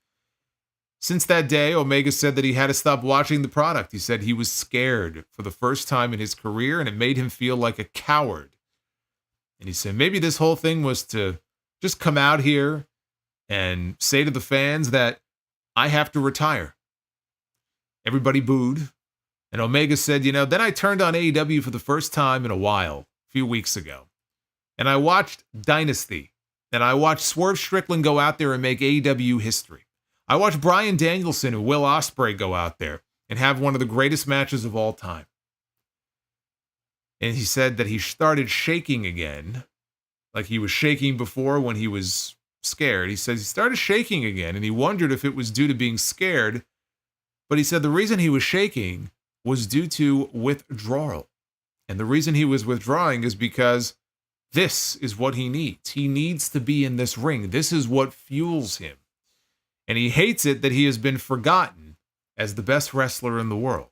Since that day, Omega said that he had to stop watching the product. He said he was scared for the first time in his career, and it made him feel like a coward. And he said maybe this whole thing was to just come out here and say to the fans that I have to retire. Everybody booed. And Omega said, then I turned on AEW for the first time in a while, a few weeks ago. And I watched Dynasty. And I watched Swerve Strickland go out there and make AEW history. I watched Bryan Danielson and Will Ospreay go out there and have one of the greatest matches of all time. And he said that he started shaking again, like he was shaking before when he was scared. He says he started shaking again, and he wondered if it was due to being scared. But he said the reason he was shaking was due to withdrawal. And the reason he was withdrawing is because this is what he needs. He needs to be in this ring. This is what fuels him. And he hates it that he has been forgotten as the best wrestler in the world.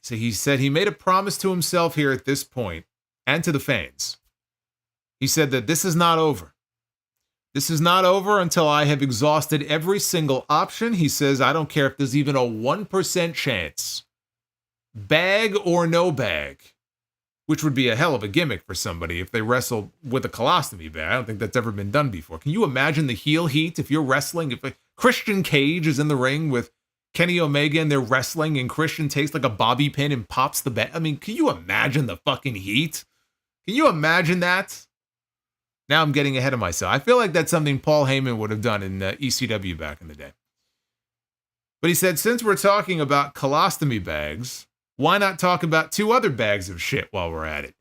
So he said he made a promise to himself here at this point and to the fans. He said that this is not over. This is not over until I have exhausted every single option. He says, I don't care if there's even a 1% chance. Bag or no bag. Which would be a hell of a gimmick for somebody if they wrestled with a colostomy bag. I don't think that's ever been done before. Can you imagine the heel heat if you're wrestling? If Christian Cage is in the ring with Kenny Omega and they're wrestling and Christian takes like a bobby pin and pops the bag. I mean, can you imagine the fucking heat? Can you imagine that? Now I'm getting ahead of myself. I feel like that's something Paul Heyman would have done in ECW back in the day. But he said, since we're talking about colostomy bags, why not talk about 2 other bags of shit while we're at it?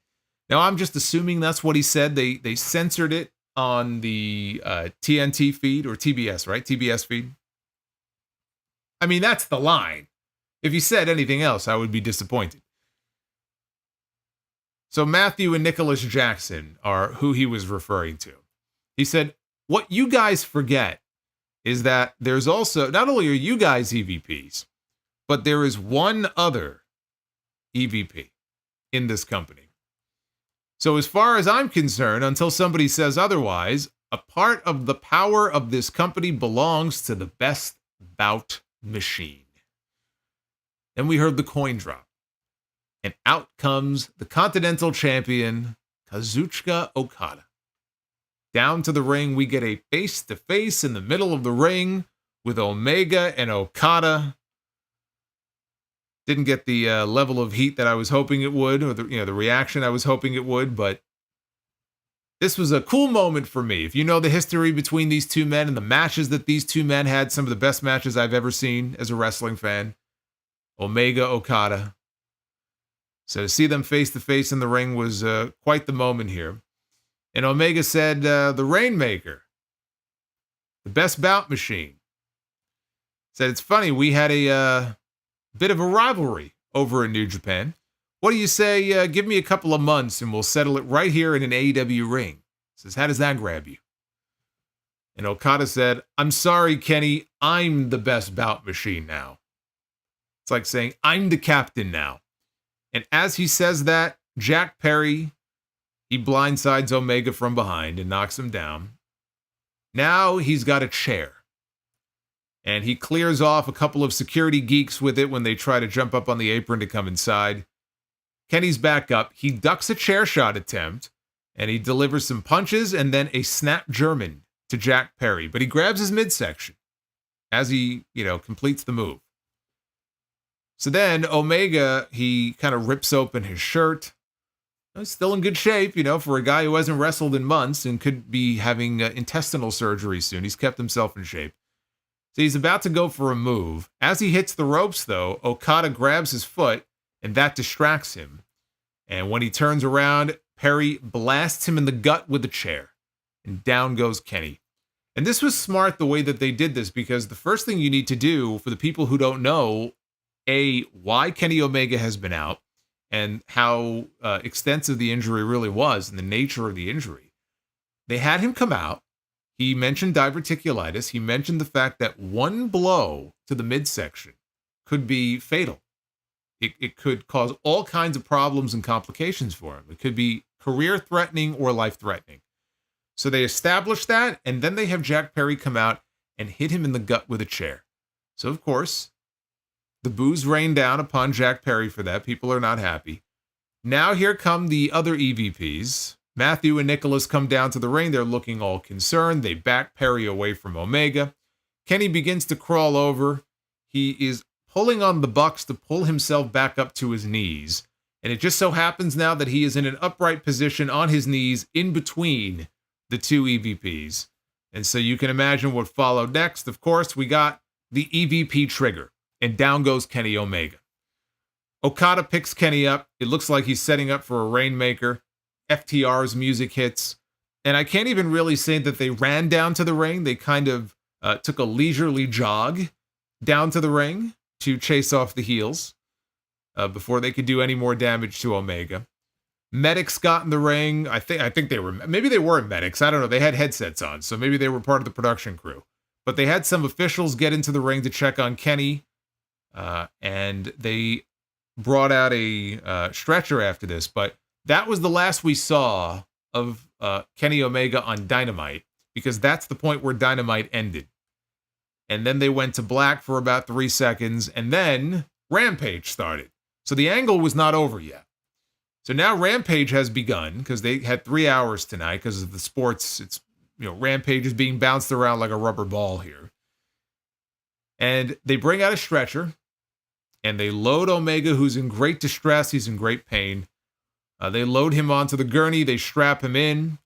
Now, I'm just assuming that's what he said. They censored it on the TNT feed, or TBS, right? TBS feed. I mean, that's the line. If he said anything else, I would be disappointed. So Matthew and Nicholas Jackson are who he was referring to. He said, what you guys forget is that there's also, not only are you guys EVPs, but there is one other EVP in this company. So as far as I'm concerned, until somebody says otherwise, a part of the power of this company belongs to the best bout machine. Then we heard the coin drop. And out comes the Continental Champion, Kazuchika Okada. Down to the ring, we get a face-to-face in the middle of the ring with Omega and Okada. Didn't get the level of heat that I was hoping it would, or the reaction I was hoping it would, but this was a cool moment for me. If you know the history between these two men and the matches that these two men had, some of the best matches I've ever seen as a wrestling fan. Omega, Okada. So to see them face-to-face in the ring was quite the moment here. And Omega said, the Rainmaker, the best bout machine. Said, it's funny, we had a bit of a rivalry over in New Japan. What do you say, give me a couple of months and we'll settle it right here in an AEW ring. Says, how does that grab you? And Okada said, I'm sorry, Kenny, I'm the best bout machine now. It's like saying, I'm the captain now. And as he says that, Jack Perry, he blindsides Omega from behind and knocks him down. Now he's got a chair. And he clears off a couple of security geeks with it when they try to jump up on the apron to come inside. Kenny's back up. He ducks a chair shot attempt, and he delivers some punches and then a snap German to Jack Perry. But he grabs his midsection as he, completes the move. So then Omega, he kind of rips open his shirt, Still in good shape, for a guy who hasn't wrestled in months and could be having intestinal surgery soon. He's kept himself in shape. So he's about to go for a move. As he hits the ropes, though, Okada grabs his foot, and that distracts him. And when he turns around, Perry blasts him in the gut with a chair. And down goes Kenny. And this was smart the way that they did this, because the first thing you need to do for the people who don't know, why Kenny Omega has been out and how extensive the injury really was and the nature of the injury. They had him come out. He mentioned diverticulitis. He mentioned the fact that one blow to the midsection could be fatal. It could cause all kinds of problems and complications for him. It could be career-threatening or life-threatening. So they established that, and then they have Jack Perry come out and hit him in the gut with a chair. So, of course, the boos rain down upon Jack Perry for that. People are not happy. Now here come the other EVPs. Matthew and Nicholas come down to the ring. They're looking all concerned. They back Perry away from Omega. Kenny begins to crawl over. He is pulling on the Bucks to pull himself back up to his knees. And it just so happens now that he is in an upright position on his knees in between the two EVPs. And so you can imagine what followed next. Of course, we got the EVP trigger, and down goes Kenny Omega. Okada picks Kenny up. It looks like he's setting up for a Rainmaker. FTR's music hits. And I can't even really say that they ran down to the ring. They kind of took a leisurely jog down to the ring to chase off the heels before they could do any more damage to Omega. Medics got in the ring. I think they were, maybe they weren't medics. I don't know. They had headsets on, so maybe they were part of the production crew. But they had some officials get into the ring to check on Kenny, and they brought out a stretcher after this. But that was the last we saw of Kenny Omega on Dynamite, because that's the point where Dynamite ended. And then they went to black for about 3 seconds, and then Rampage started. So the angle was not over yet. So now Rampage has begun, because they had 3 hours tonight because of the sports. It's, Rampage is being bounced around like a rubber ball here. And they bring out a stretcher, and they load Omega, who's in great distress. He's in great pain. They load him onto the gurney. They strap him in.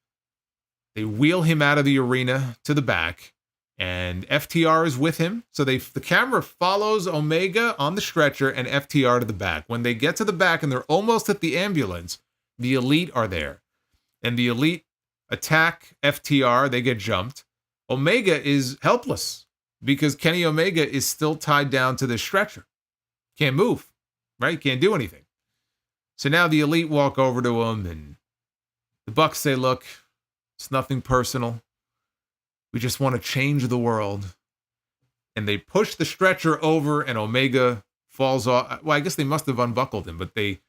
They wheel him out of the arena to the back. And FTR is with him. So the camera follows Omega on the stretcher and FTR to the back. When they get to the back and they're almost at the ambulance, the Elite are there. And the Elite attack FTR. They get jumped. Omega is helpless because Kenny Omega is still tied down to the stretcher. Can't move, right? Can't do anything. So now the Elite walk over to him, and the Bucks say, look, it's nothing personal. We just want to change the world. And they push the stretcher over, and Omega falls off. Well, I guess they must have unbuckled him, but they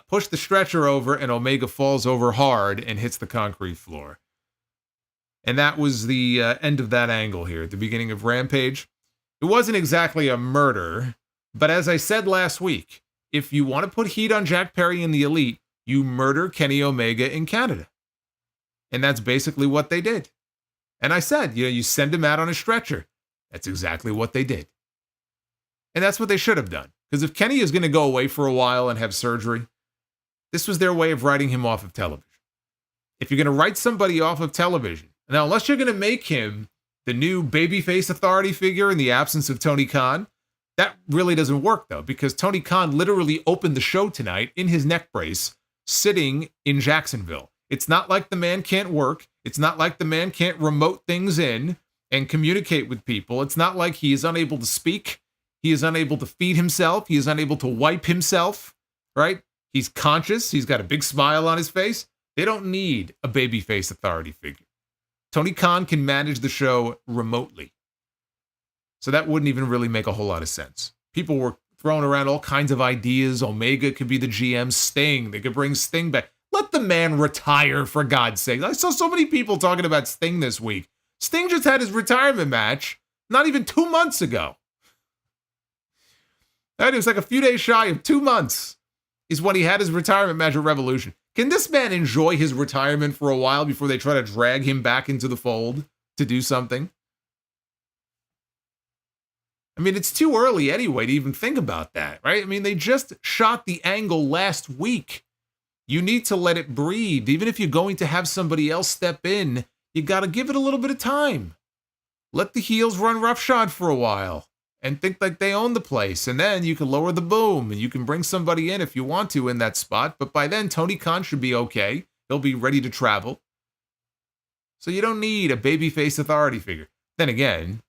push the stretcher over, and Omega falls over hard and hits the concrete floor. And that was the end of that angle here at the beginning of Rampage. It wasn't exactly a murder, but as I said last week, if you want to put heat on Jack Perry and the Elite, you murder Kenny Omega in Canada. And that's basically what they did. And I said, you send him out on a stretcher. That's exactly what they did. And that's what they should have done. Because if Kenny is going to go away for a while and have surgery, this was their way of writing him off of television. If you're going to write somebody off of television, now unless you're going to make him the new babyface authority figure in the absence of Tony Khan, that really doesn't work, though, because Tony Khan literally opened the show tonight in his neck brace, sitting in Jacksonville. It's not like the man can't work. It's not like the man can't remote things in and communicate with people. It's not like he is unable to speak. He is unable to feed himself. He is unable to wipe himself, right? He's conscious. He's got a big smile on his face. They don't need a babyface authority figure. Tony Khan can manage the show remotely. So that wouldn't even really make a whole lot of sense. People were throwing around all kinds of ideas. Omega could be the GM. Sting. They could bring Sting back. Let the man retire, for God's sake. I saw so many people talking about Sting this week. Sting just had his retirement match not even 2 months ago. That was like a few days shy of 2 months is when he had his retirement match at Revolution. Can this man enjoy his retirement for a while before they try to drag him back into the fold to do something? I mean, it's too early anyway to even think about that, right? I mean, they just shot the angle last week. You need to let it breathe. Even if you're going to have somebody else step in, you got to give it a little bit of time. Let the heels run roughshod for a while and think like they own the place. And then you can lower the boom and you can bring somebody in if you want to in that spot. But by then, Tony Khan should be okay. He'll be ready to travel. So you don't need a babyface authority figure. Then again,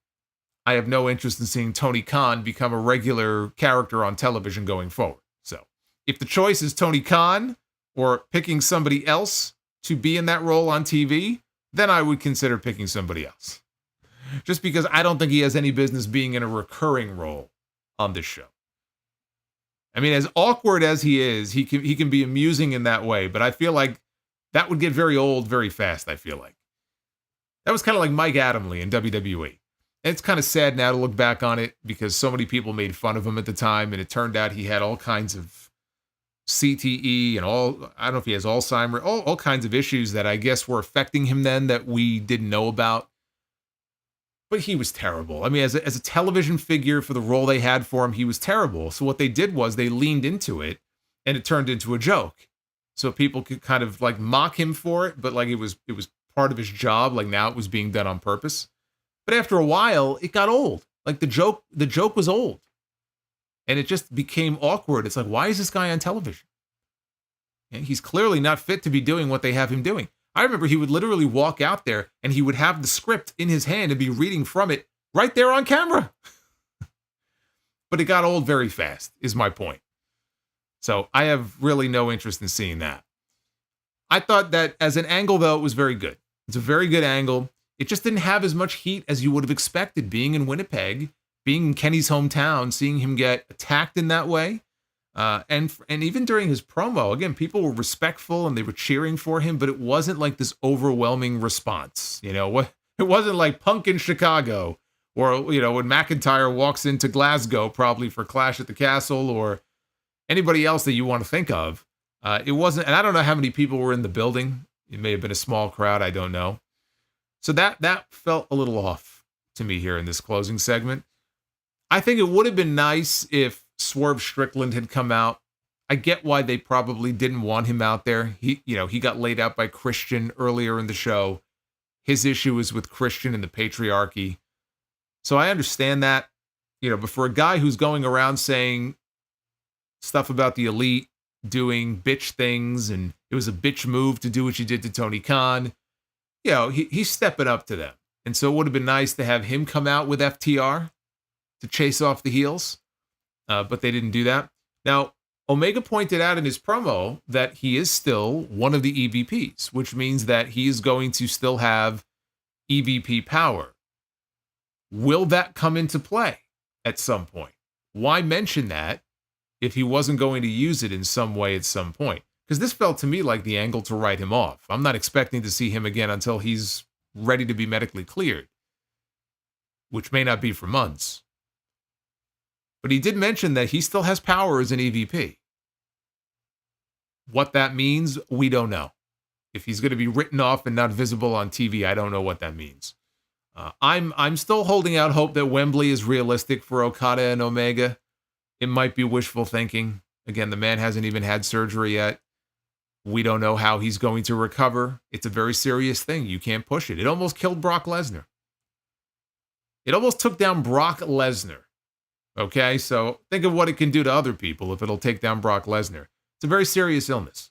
I have no interest in seeing Tony Khan become a regular character on television going forward. So if the choice is Tony Khan or picking somebody else to be in that role on TV, then I would consider picking somebody else. Just because I don't think he has any business being in a recurring role on this show. I mean, as awkward as he is, he can be amusing in that way, but I feel like that would get very old very fast, I feel like. That was kind of like Mike Adamle in WWE. And it's kind of sad now to look back on it because so many people made fun of him at the time, and it turned out he had all kinds of CTE and I don't know if he has Alzheimer's, all kinds of issues that I guess were affecting him then that we didn't know about. But he was terrible. I mean, as a television figure for the role they had for him, he was terrible. So what they did was they leaned into it, and it turned into a joke. So people could kind of like mock him for it, but like it was part of his job. Like now it was being done on purpose. But after a while, it got old. Like the joke was old. And it just became awkward. It's like, why is this guy on television? And he's clearly not fit to be doing what they have him doing. I remember he would literally walk out there and he would have the script in his hand and be reading from it right there on camera. But it got old very fast, is my point. So I have really no interest in seeing that. I thought that as an angle, though, it was very good. It's a very good angle. It just didn't have as much heat as you would have expected being in Winnipeg, being in Kenny's hometown, seeing him get attacked in that way. And even during his promo, again, people were respectful and they were cheering for him, but it wasn't like this overwhelming response. You know, it wasn't like Punk in Chicago or, you know, when McIntyre walks into Glasgow, probably for Clash at the Castle or anybody else that you want to think of. It wasn't, and I don't know how many people were in the building. It may have been a small crowd. I don't know. So that felt a little off to me here in this closing segment. I think it would have been nice if Swerve Strickland had come out. I get why they probably didn't want him out there. He got laid out by Christian earlier in the show. His issue is with Christian and the patriarchy. So I understand that, but for a guy who's going around saying stuff about the elite, doing bitch things, and it was a bitch move to do what you did to Tony Khan, he's stepping up to them. And so it would have been nice to have him come out with FTR to chase off the heels. But they didn't do that. Now, Omega pointed out in his promo that he is still one of the EVPs, which means that he is going to still have EVP power. Will that come into play at some point? Why mention that if he wasn't going to use it in some way at some point? Because this felt to me like the angle to write him off. I'm not expecting to see him again until he's ready to be medically cleared, which may not be for months. But he did mention that he still has power as an EVP. What that means, we don't know. If he's going to be written off and not visible on TV, I don't know what that means. I'm still holding out hope that Wembley is realistic for Okada and Omega. It might be wishful thinking. Again, the man hasn't even had surgery yet. We don't know how he's going to recover. It's a very serious thing. You can't push it. It almost killed Brock Lesnar. It almost took down Brock Lesnar. Okay, so think of what it can do to other people if it'll take down Brock Lesnar. It's a very serious illness.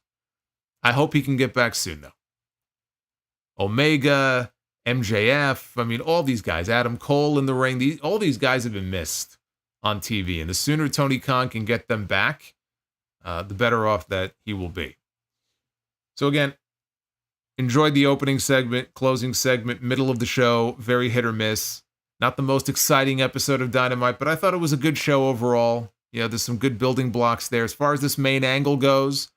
I hope he can get back soon, though. Omega, MJF, all these guys, Adam Cole in the ring, all these guys have been missed on TV. And the sooner Tony Khan can get them back, the better off that he will be. So again, enjoyed the opening segment, closing segment, middle of the show, very hit or miss. Not the most exciting episode of Dynamite, but I thought it was a good show overall. There's some good building blocks there. As far as this main angle goes,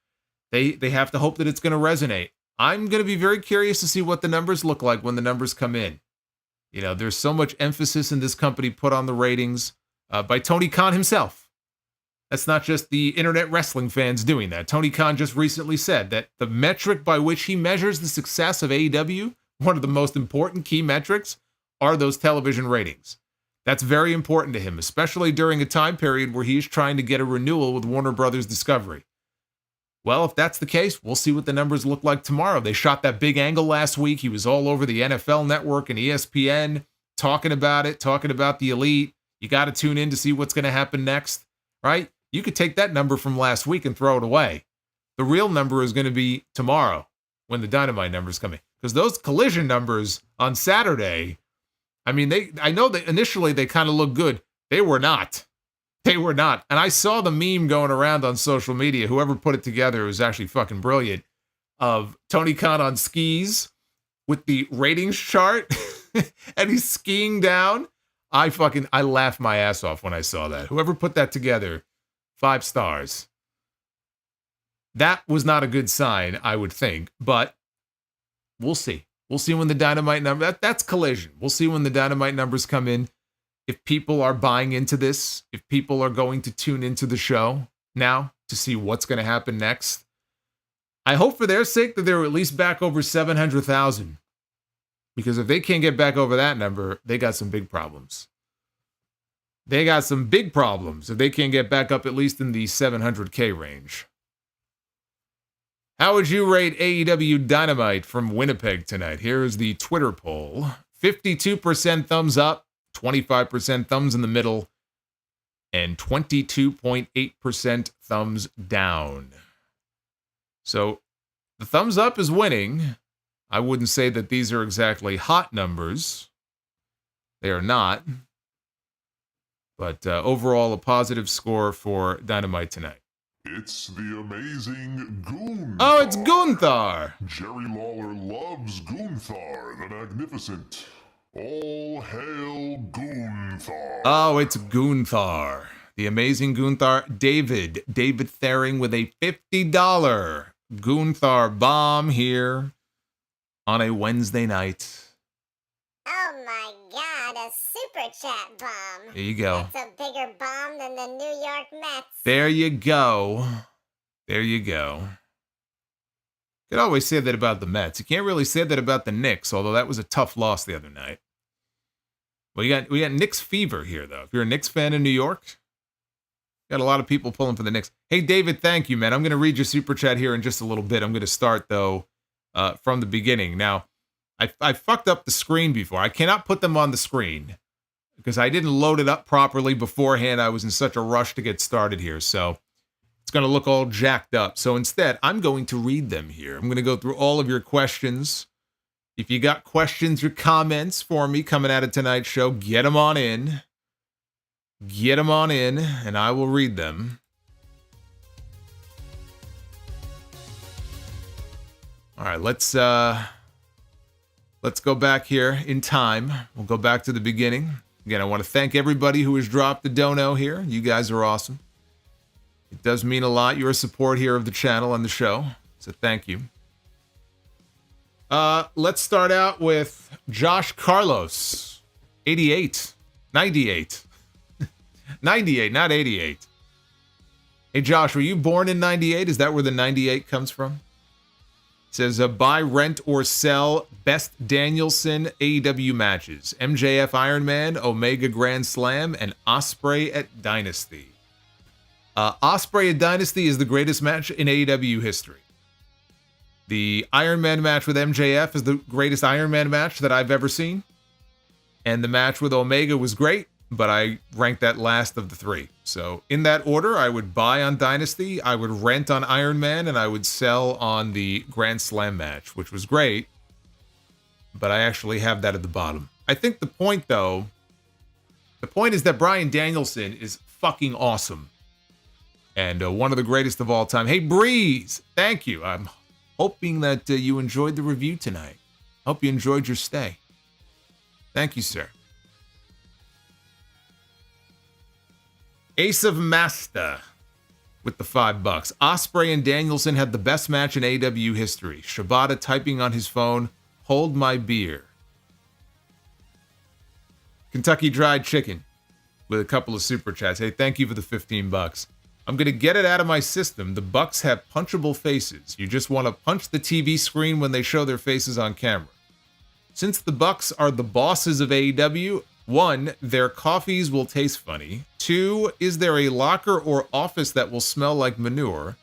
they have to hope that it's going to resonate. I'm going to be very curious to see what the numbers look like when the numbers come in. There's so much emphasis in this company put on the ratings by Tony Khan himself. That's not just the internet wrestling fans doing that. Tony Khan just recently said that the metric by which he measures the success of AEW, one of the most important key metrics, are those television ratings. That's very important to him, especially during a time period where he is trying to get a renewal with Warner Brothers Discovery. Well, if that's the case, we'll see what the numbers look like tomorrow. They shot that big angle last week. He was all over the NFL Network and ESPN talking about it, talking about the Elite. You got to tune in to see what's going to happen next, right? You could take that number from last week and throw it away. The real number is going to be tomorrow when the Dynamite numbers come in. Because those Collision numbers on Saturday, I mean, I know that initially they kind of look good. They were not. They were not. And I saw the meme going around on social media. Whoever put it together was actually fucking brilliant. Of Tony Khan on skis with the ratings chart. And he's skiing down. I laughed my ass off when I saw that. Whoever put that together, 5 stars. That was not a good sign, I would think. But we'll see. We'll see when the Dynamite number... That's Collision. We'll see when the Dynamite numbers come in. If people are buying into this, if people are going to tune into the show now to see what's going to happen next, I hope for their sake that they're at least back over 700,000. Because if they can't get back over that number, they got some big problems. They got some big problems if they can't get back up at least in the 700K range. How would you rate AEW Dynamite from Winnipeg tonight? Here is the Twitter poll. 52% thumbs up. 25% thumbs in the middle, and 22.8% thumbs down. So the thumbs up is winning. I wouldn't say that these are exactly hot numbers. They are not. But overall, a positive score for Dynamite tonight. It's the amazing Gunther. Oh, it's Gunther. Jerry Lawler loves Gunther, the Magnificent. All hail Gunther. Oh, it's Gunther. The amazing Gunther. David Thering with a $50 Gunther bomb here on a Wednesday night. Oh my God, a super chat bomb. There you go. That's a bigger bomb than the New York Mets. There you go. There you go. You could always say that about the Mets. You can't really say that about the Knicks, although that was a tough loss the other night. Well, we got Knicks fever here, though. If you're a Knicks fan in New York, got a lot of people pulling for the Knicks. Hey, David, thank you, man. I'm going to read your super chat here in just a little bit. I'm going to start, though, from the beginning. Now, I fucked up the screen before. I cannot put them on the screen because I didn't load it up properly beforehand. I was in such a rush to get started here, so it's going to look all jacked up. So instead, I'm going to read them here. I'm going to go through all of your questions. If you got questions or comments for me coming out of tonight's show, get them on in. Get them on in, and I will read them. All right, let's go back here in time. We'll go back to the beginning. Again, I want to thank everybody who has dropped the dono here. You guys are awesome. It does mean a lot, your support here of the channel and the show. So thank you. Let's start out with Josh Carlos. 98. 98. 98, not 88. Hey, Josh, were you born in 98? Is that where the 98 comes from? It says, buy, rent, or sell best Danielson AEW matches. MJF Iron Man, Omega Grand Slam, and Ospreay at Dynasty. Ospreay at Dynasty is the greatest match in AEW history. The Iron Man match with MJF is the greatest Iron Man match that I've ever seen. And the match with Omega was great, but I ranked that last of the three. So in that order, I would buy on Dynasty, I would rent on Iron Man, and I would sell on the Grand Slam match, which was great. But I actually have that at the bottom. I think the point, though, the point is that Bryan Danielson is fucking awesome. And one of the greatest of all time. Hey, Breeze, thank you. I'm hoping that you enjoyed the review tonight. Hope you enjoyed your stay. Thank you, sir. Ace of Master with the $5. Ospreay and Danielson had the best match in AEW history. Shibata typing on his phone, hold my beer. Kentucky Dried Chicken with a couple of super chats. Hey, thank you for the $15. I'm going to get it out of my system. The Bucks have punchable faces. You just want to punch the TV screen when they show their faces on camera. Since the Bucks are the bosses of AEW, 1, their coffees will taste funny. 2, is there a locker or office that will smell like manure?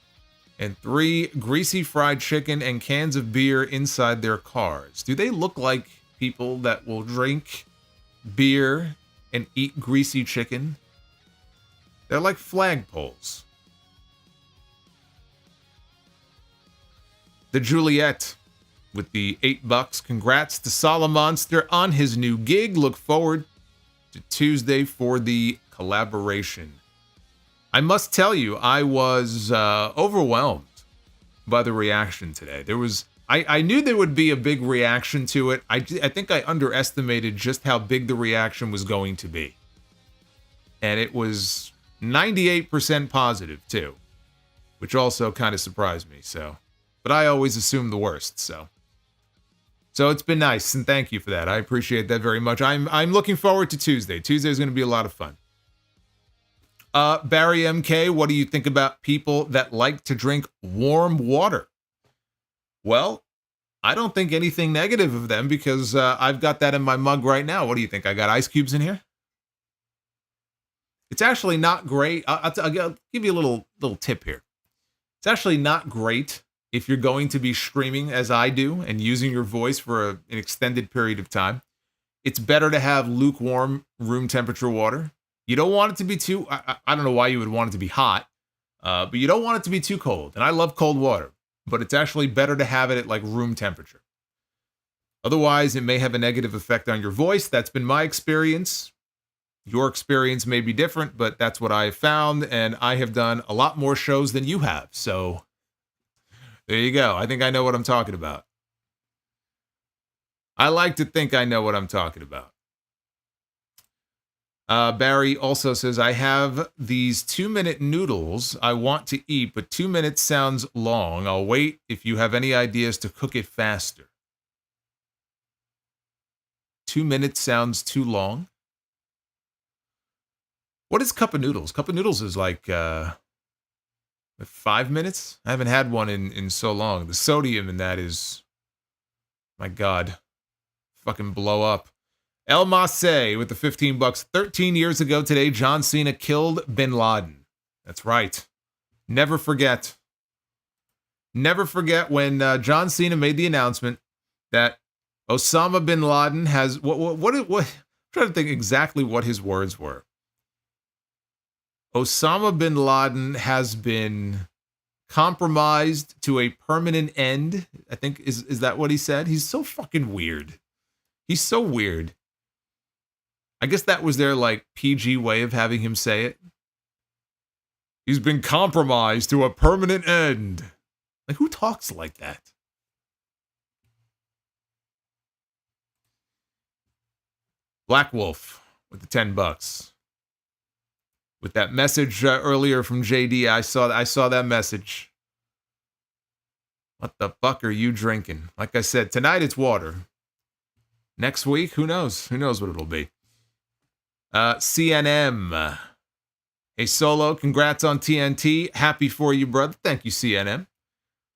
and 3 greasy fried chicken and cans of beer inside their cars. Do they look like people that will drink beer and eat greasy chicken? They're like flagpoles. The Juliet with the $8. Congrats to Solomonster on his new gig. Look forward to Tuesday for the collaboration. I must tell you, I was overwhelmed by the reaction today. I knew there would be a big reaction to it. I think I underestimated just how big the reaction was going to be. And it was 98% positive, too, which also kind of surprised me. But I always assume the worst, so it's been nice, and thank you for that. I appreciate that very much. I'm looking forward to Tuesday. Tuesday is going to be a lot of fun. Barry MK, what do you think about people that like to drink warm water? Well, I don't think anything negative of them because I've got that in my mug right now. What do you think? I got ice cubes in here? It's actually not great. I'll give you a little tip here. It's actually not great if you're going to be streaming as I do and using your voice for an extended period of time. It's better to have lukewarm room temperature water. You don't want it to be too, I don't know why you would want it to be hot, but you don't want it to be too cold. And I love cold water, but it's actually better to have it at like room temperature. Otherwise, it may have a negative effect on your voice. That's been my experience. Your experience may be different, but that's what I have found. And I have done a lot more shows than you have. So there you go. I think I know what I'm talking about. I like to think I know what I'm talking about. Barry also says, I have these 2-minute noodles I want to eat, but 2 minutes sounds long. I'll wait if you have any ideas to cook it faster. 2 minutes sounds too long. What is cup of noodles? Cup of noodles is like 5 minutes? I haven't had one in so long. The sodium in that is, my God, fucking blow up. El Masse with the $15. 13 years ago today, John Cena killed Bin Laden. That's right. Never forget. Never forget when John Cena made the announcement that Osama Bin Laden has what I'm trying to think exactly what his words were. Osama Bin Laden has been compromised to a permanent end. I think is that what he said? He's so fucking weird. He's so weird. I guess that was their like PG way of having him say it. He's been compromised to a permanent end. Like, who talks like that? Black Wolf with the $10. With that message earlier from JD, I saw that message. What the fuck are you drinking? Like I said, tonight it's water. Next week, who knows? Who knows what it'll be? CNM. Hey, Solo, congrats on TNT. Happy for you, brother. Thank you, CNM.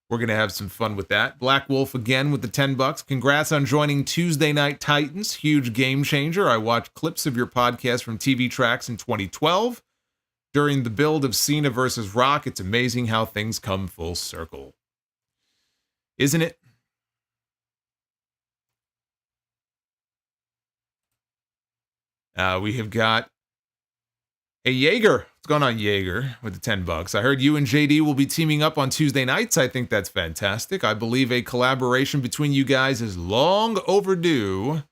We're going to have some fun with that. Black Wolf again with the $10. Congrats on joining Tuesday Night Titans. Huge game changer. I watched clips of your podcast from TV Tracks in 2012. During the build of Cena versus Rock, it's amazing how things come full circle. Isn't it? We have got a Jaeger. What's going on, Jaeger, with the $10? I heard you and JD will be teaming up on Tuesday nights. I think that's fantastic. I believe a collaboration between you guys is long overdue.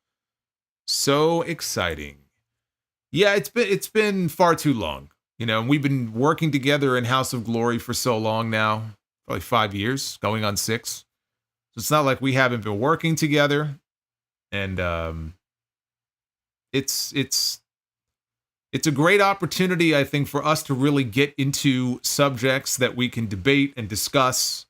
So exciting. Yeah, it's been far too long. You know, we've been working together in House of Glory for so long now, probably 5 years, going on 6. So it's not like we haven't been working together. And it's a great opportunity, I think, for us to really get into subjects that we can debate and discuss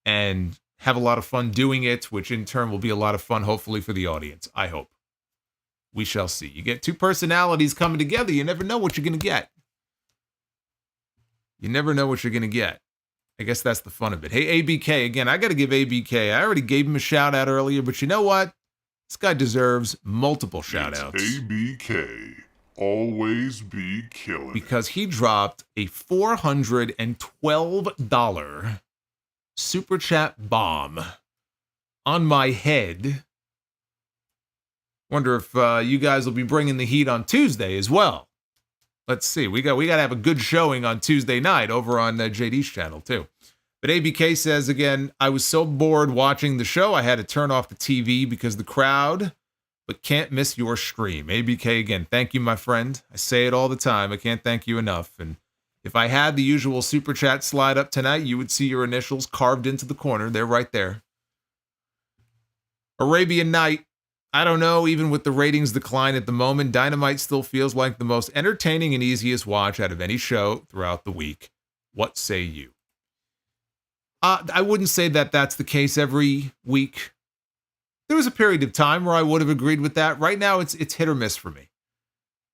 and have a lot of fun doing it, which in turn will be a lot of fun, hopefully, for the audience. I hope. We shall see. You get two personalities coming together, you never know what you're going to get. You never know what you're going to get. I guess that's the fun of it. Hey, ABK, again, I got to give ABK, I already gave him a shout out earlier, but you know what? This guy deserves multiple shout outs. It's ABK, always be killing because he dropped a $412 super chat bomb on my head. Wonder if you guys will be bringing the heat on Tuesday as well. Let's see. We got to have a good showing on Tuesday night over on JD's channel too. But ABK says again, I was so bored watching the show, I had to turn off the TV because the crowd, but can't miss your stream. ABK again, thank you, my friend. I say it all the time. I can't thank you enough. And if I had the usual super chat slide up tonight, you would see your initials carved into the corner. They're right there. Arabian Night. I don't know, even with the ratings decline at the moment, Dynamite still feels like the most entertaining and easiest watch out of any show throughout the week. What say you? I wouldn't say that that's the case every week. There was a period of time where I would have agreed with that. Right now, it's hit or miss for me.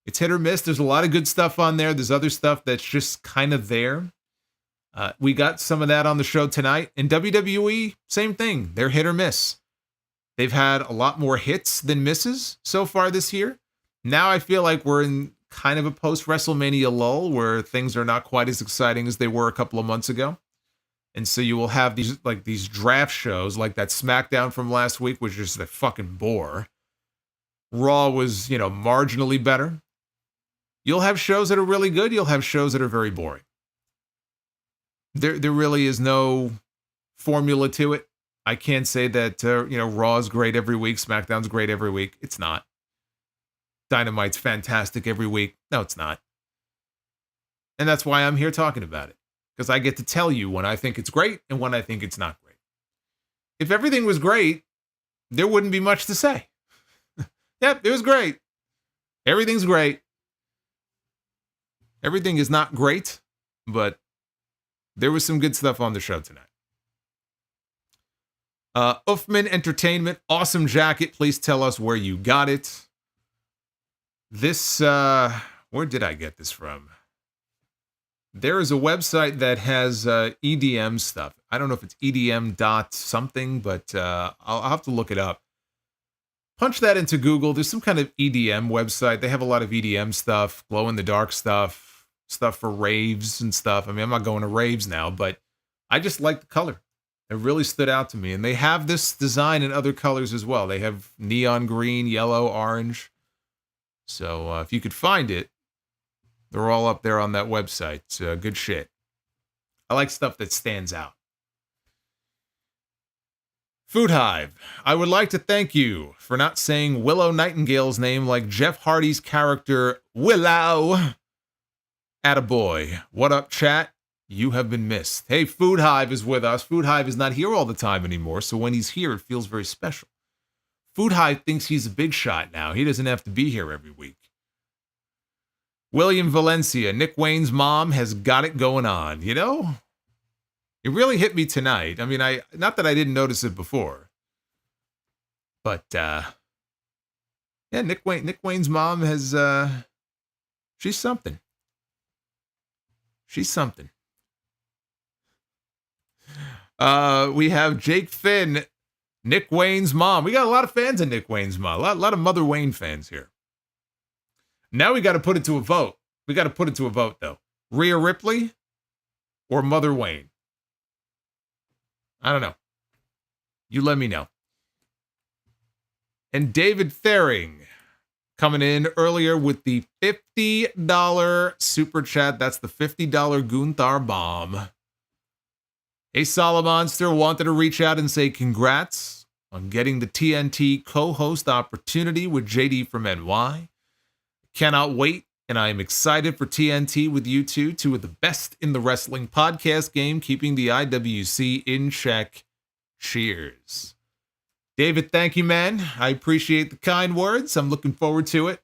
It's hit or miss. There's a lot of good stuff on there. There's other stuff that's just kind of there. We got some of that on the show tonight. And WWE, same thing. They're hit or miss. They've had a lot more hits than misses so far this year. Now I feel like we're in kind of a post-WrestleMania lull where things are not quite as exciting as they were a couple of months ago. And so you will have these draft shows like that SmackDown from last week, which is a fucking bore. Raw was, marginally better. You'll have shows that are really good. You'll have shows that are very boring. There really is no formula to it. I can't say that, Raw's great every week, SmackDown's great every week. It's not. Dynamite's fantastic every week. No, it's not. And that's why I'm here talking about it. Because I get to tell you when I think it's great and when I think it's not great. If everything was great, there wouldn't be much to say. Yep, it was great. Everything's great. Everything is not great, but there was some good stuff on the show tonight. Uffman Entertainment, awesome jacket. Please tell us where you got it. This, where did I get this from? There is a website that has EDM stuff. I don't know if it's EDM dot something, but I'll have to look it up. Punch that into Google. There's some kind of EDM website. They have a lot of EDM stuff, glow-in-the-dark stuff for raves and stuff. I mean, I'm not going to raves now, but I just like the color. It really stood out to me. And they have this design in other colors as well. They have neon green, yellow, orange. So if you could find it, they're all up there on that website. Good shit. I like stuff that stands out. Food Hive, I would like to thank you for not saying Willow Nightingale's name like Jeff Hardy's character, Willow. Attaboy. What up, chat? You have been missed. Hey, Food Hive is with us. Food Hive is not here all the time anymore, so when he's here, it feels very special. Food Hive thinks he's a big shot now. He doesn't have to be here every week. William Valencia, Nick Wayne's mom has got it going on. It really hit me tonight. I mean, not that I didn't notice it before, but yeah, Nick Wayne's mom has she's something. She's something. We have Jake Finn, Nick Wayne's mom. We got a lot of fans of Nick Wayne's mom. A lot of Mother Wayne fans here. Now we got to put it to a vote. We got to put it to a vote, though. Rhea Ripley or Mother Wayne? I don't know. You let me know. And David Thering coming in earlier with the $50 super chat. That's the $50 Gunther bomb. Hey, Solomonster wanted to reach out and say congrats on getting the TNT co-host opportunity with JD from NY. Cannot wait, and I am excited for TNT with you two of the best in the wrestling podcast game, keeping the IWC in check. Cheers. David, thank you, man. I appreciate the kind words. I'm looking forward to it.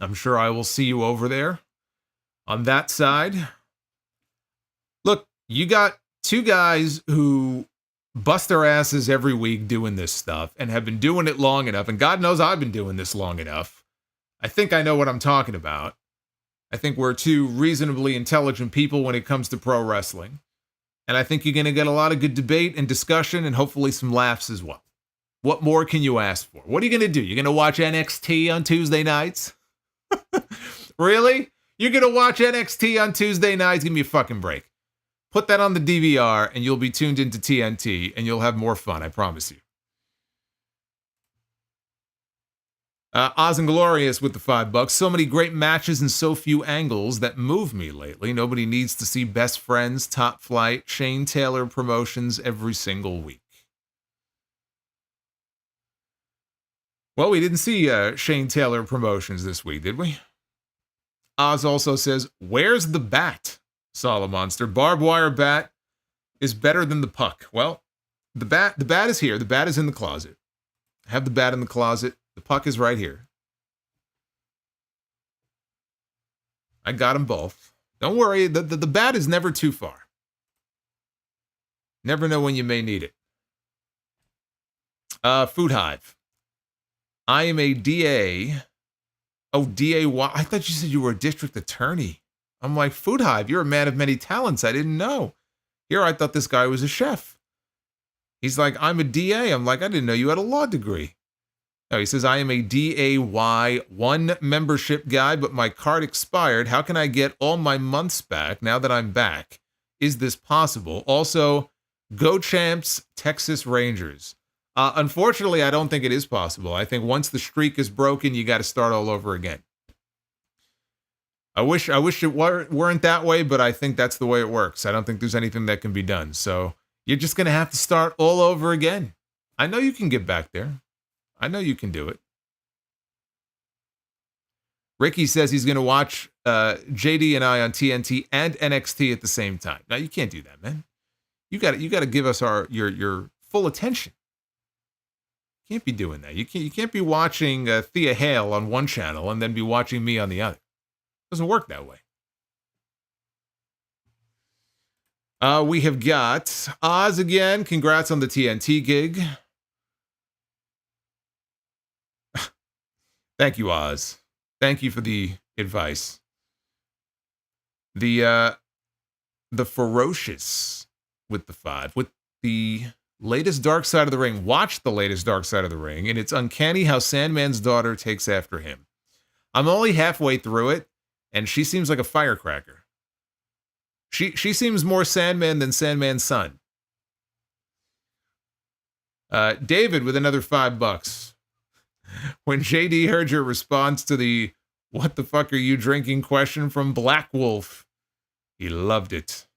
I'm sure I will see you over there on that side. Look, you got two guys who bust their asses every week doing this stuff and have been doing it long enough, and God knows I've been doing this long enough. I think I know what I'm talking about. I think we're two reasonably intelligent people when it comes to pro wrestling. And I think you're going to get a lot of good debate and discussion and hopefully some laughs as well. What more can you ask for? What are you going to do? You're going to watch NXT on Tuesday nights? Really? You're going to watch NXT on Tuesday nights? Give me a fucking break. Put that on the DVR and you'll be tuned into TNT and you'll have more fun, I promise you. Oz and Glorious with the $5. So many great matches and so few angles that move me lately. Nobody needs to see Best Friends, Top Flight, Shane Taylor promotions every single week. Well, we didn't see Shane Taylor promotions this week, did we? Oz also says, where's the bat? Solomonster. Barbed wire bat is better than the puck. Well, the bat is here. The bat is in the closet. I have the bat in the closet. The puck is right here. I got them both. Don't worry. The bat is never too far. Never know when you may need it. Food Hive. I am a DA. Oh, DAY. I thought you said you were a district attorney. I'm like, Food Hive, you're a man of many talents. I didn't know. Here, I thought this guy was a chef. He's like, I'm a DA. I'm like, I didn't know you had a law degree. No, he says, I am a DAY 1 membership guy, but my card expired. How can I get all my months back now that I'm back? Is this possible? Also, Go Champs, Texas Rangers. Unfortunately, I don't think it is possible. I think once the streak is broken, you got to start all over again. I wish it weren't that way, but I think that's the way it works. I don't think there's anything that can be done. So you're just going to have to start all over again. I know you can get back there. I know you can do it. Ricky says he's going to watch JD and I on TNT and NXT at the same time. Now, you can't do that, man. You got to give us your full attention. You can't be doing that. You can't be watching Thea Hale on one channel and then be watching me on the other. It doesn't work that way. We have got Oz again. Congrats on the TNT gig. Thank you, Oz. Thank you for the advice. The Ferocious with the 5. With the latest Dark Side of the Ring. Watch the latest Dark Side of the Ring, and it's uncanny how Sandman's daughter takes after him. I'm only halfway through it, and she seems like a firecracker. She seems more Sandman than Sandman's son. David with another $5. When JD heard your response to the "What the fuck are you drinking?" question from Black Wolf, he loved it.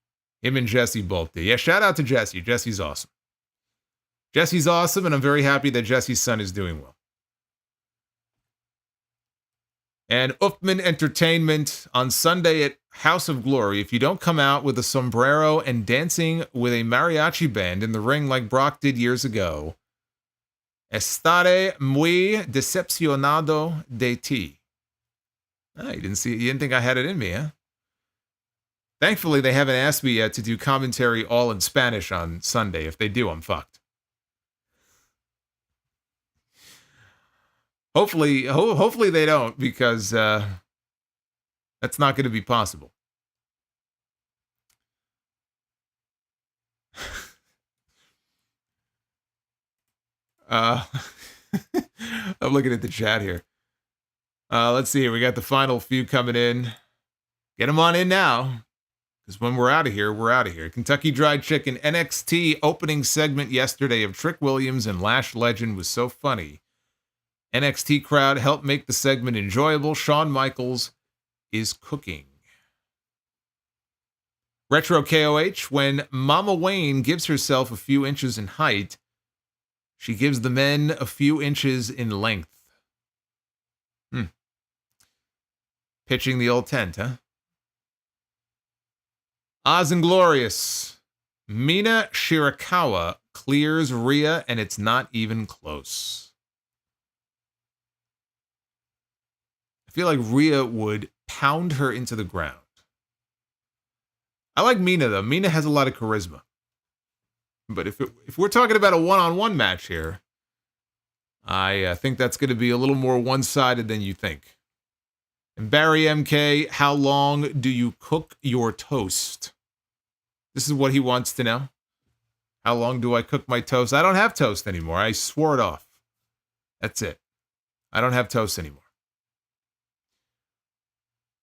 Him and Jesse both did. Yeah, shout out to Jesse. Jesse's awesome. Jesse's awesome, and I'm very happy that Jesse's son is doing well. And Uffman Entertainment on Sunday at House of Glory. If you don't come out with a sombrero and dancing with a mariachi band in the ring like Brock did years ago, estaré muy decepcionado de ti. Oh, you didn't think I had it in me, huh? Thankfully, they haven't asked me yet to do commentary all in Spanish on Sunday. If they do, I'm fucked. Hopefully they don't, because that's not going to be possible. I'm looking at the chat here. Let's see here. We got the final few coming in. Get them on in now, because when we're out of here, we're out of here. Kentucky Fried Chicken NXT opening segment yesterday of Trick Williams and Lash Legend was so funny. NXT crowd helped make the segment enjoyable. Shawn Michaels is cooking. Retro KOH, when Mama Wayne gives herself a few inches in height, she gives the men a few inches in length. Pitching the old tent, huh? Oz and Glorious. Mina Shirakawa clears Rhea, and it's not even close. I feel like Rhea would pound her into the ground. I like Mina, though. Mina has a lot of charisma. But if we're talking about a one-on-one match here, I think that's going to be a little more one-sided than you think. And Barry MK, how long do you cook your toast? This is what he wants to know. How long do I cook my toast? I don't have toast anymore. I swore it off. That's it. I don't have toast anymore.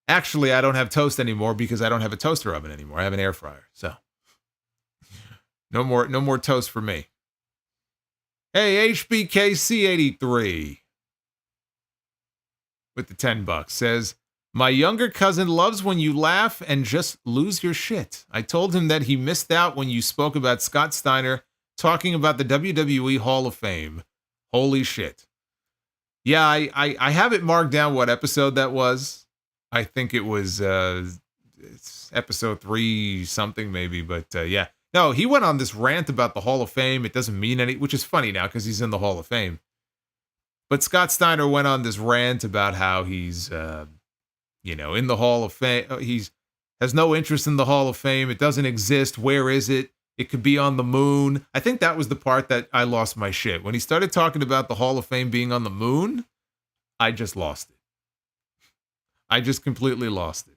Actually, I don't have toast anymore because I don't have a toaster oven anymore. I have an air fryer. So no more toast for me. Hey, HBKC83 with the $10 says, my younger cousin loves when you laugh and just lose your shit. I told him that he missed out when you spoke about Scott Steiner talking about the WWE Hall of Fame. Holy shit. Yeah, I have it marked down what episode that was. I think it was it's episode 3 something maybe, but yeah. No, he went on this rant about the Hall of Fame. It doesn't mean any, which is funny now because he's in the Hall of Fame. But Scott Steiner went on this rant about how he's, in the Hall of Fame. He's has no interest in the Hall of Fame. It doesn't exist. Where is it? It could be on the moon. I think that was the part that I lost my shit. When he started talking about the Hall of Fame being on the moon, I just lost it. I just completely lost it.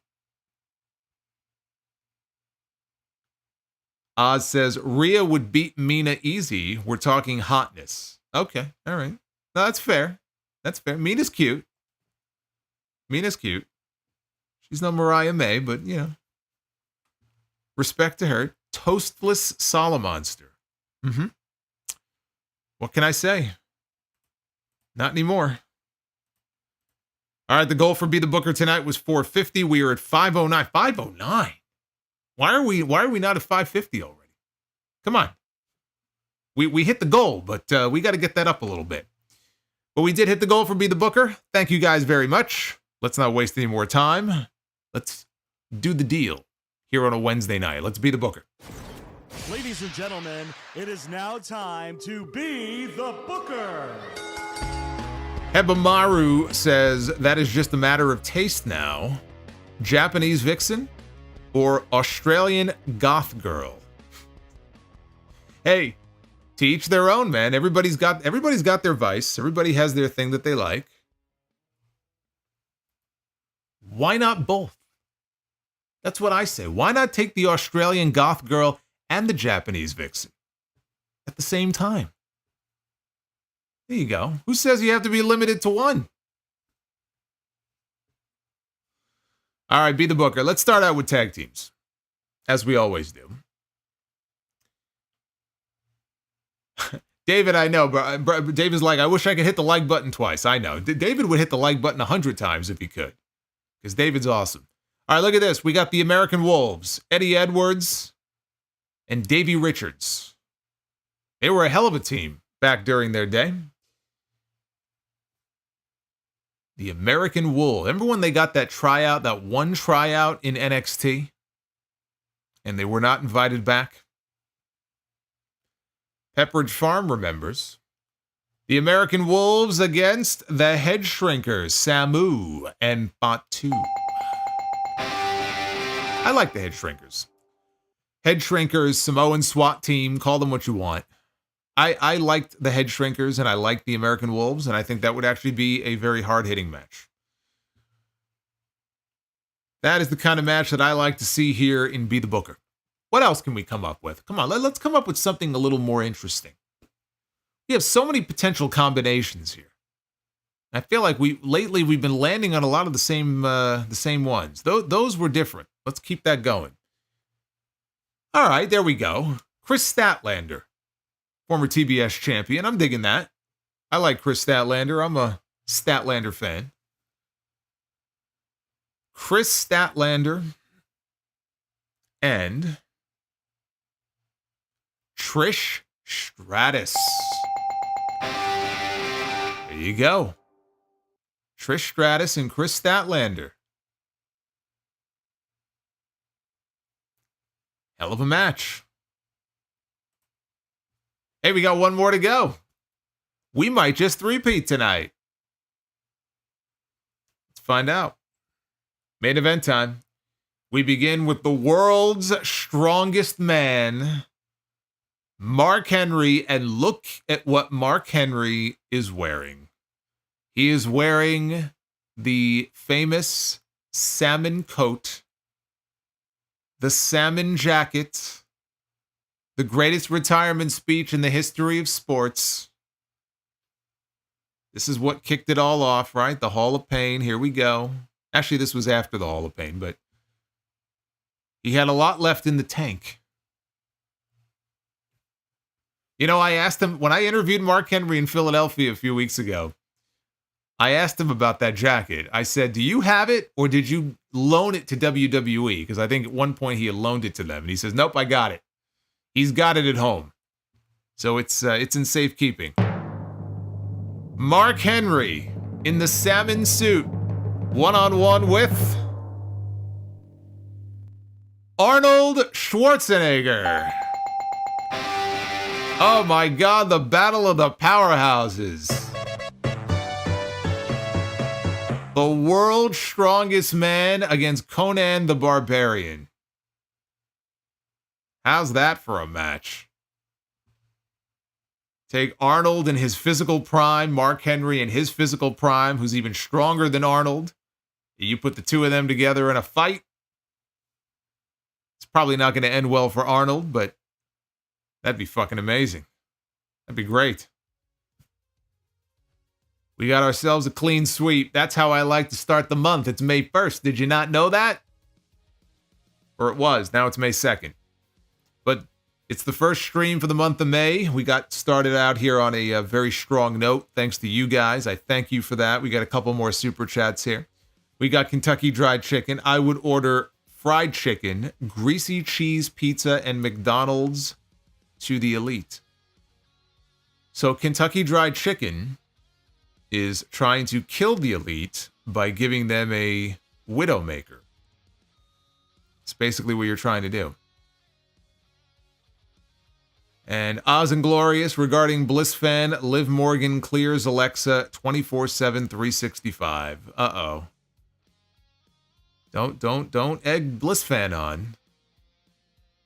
Oz says, Rhea would beat Mina easy. We're talking hotness. Okay, all right. No, that's fair. That's fair. Mina's cute. Mina's cute. She's no Mariah May, but, respect to her. Toastless Solomonster. Mm-hmm. What can I say? Not anymore. All right, the goal for Be the Booker tonight was 450. We are at 509. 509? Why are we not at 550 already? Come on. We hit the goal, but we got to get that up a little bit. But we did hit the goal for Be the Booker. Thank you guys very much. Let's not waste any more time. Let's do the deal here on a Wednesday night. Let's be the Booker. Ladies and gentlemen, it is now time to be the Booker. Hebamaru says that is just a matter of taste now. Japanese vixen or Australian goth girl? Hey, to each their own, man. Everybody's got their vice. Everybody has their thing that they like. Why not both? That's what I say. Why not take the Australian goth girl and the Japanese vixen at the same time? There you go. Who says you have to be limited to one? All right, Be the Booker. Let's start out with tag teams, as we always do. David, I know, but David's like, I wish I could hit the like button twice. I know. David would hit the like button 100 times if he could, because David's awesome. All right, look at this. We got the American Wolves, Eddie Edwards and Davey Richards. They were a hell of a team back during their day. The American Wolves. Remember when they got that tryout, that one tryout in NXT, and they were not invited back? Pepperidge Farm remembers. The American Wolves against the Head Shrinkers, Samu and Fatu. I like the Head Shrinkers. Head Shrinkers, Samoan SWAT team, call them what you want. I liked the Head Shrinkers and I liked the American Wolves, and I think that would actually be a very hard-hitting match. That is the kind of match that I like to see here in Be the Booker. What else can we come up with? Come on, let's come up with something a little more interesting. We have so many potential combinations here. I feel like lately we've been landing on a lot of the same ones. Those were different. Let's keep that going. All right, there we go. Chris Statlander, former TBS champion. I'm digging that. I like Chris Statlander. I'm a Statlander fan. Chris Statlander and Trish Stratus. There you go. Trish Stratus and Chris Statlander. Hell of a match. Hey, we got one more to go. We might just three-peat tonight. Let's find out. Main event time. We begin with the world's strongest man, Mark Henry, and look at what Mark Henry is wearing. He is wearing the famous salmon coat, the salmon jacket, the greatest retirement speech in the history of sports. This is what kicked it all off, right? The Hall of Pain. Here we go. Actually, this was after the Hall of Pain, but he had a lot left in the tank. You know, I asked him, when I interviewed Mark Henry in Philadelphia a few weeks ago, I asked him about that jacket. I said, do you have it or did you loan it to WWE? Because I think at one point he had loaned it to them. And he says, nope, I got it. He's got it at home. So it's in safekeeping. Mark Henry in the salmon suit, one-on-one with Arnold Schwarzenegger. Oh my God, the battle of the powerhouses. The world's strongest man against Conan the Barbarian. How's that for a match? Take Arnold in his physical prime, Mark Henry in his physical prime, who's even stronger than Arnold. You put the two of them together in a fight. It's probably not going to end well for Arnold, but that'd be fucking amazing. That'd be great. We got ourselves a clean sweep. That's how I like to start the month. It's May 1st. Did you not know that? Or it was. Now it's May 2nd. But it's the first stream for the month of May. We got started out here on a very strong note. Thanks to you guys. I thank you for that. We got a couple more super chats here. We got Kentucky Fried Chicken. I would order fried chicken, greasy cheese pizza, and McDonald's to the elite. So Kentucky Fried Chicken is trying to kill the elite by giving them a Widowmaker. It's basically what you're trying to do. And Oz and Glorious regarding Bliss fan, Liv Morgan clears Alexa 24/7 365. Uh-oh. Don't egg Bliss fan on.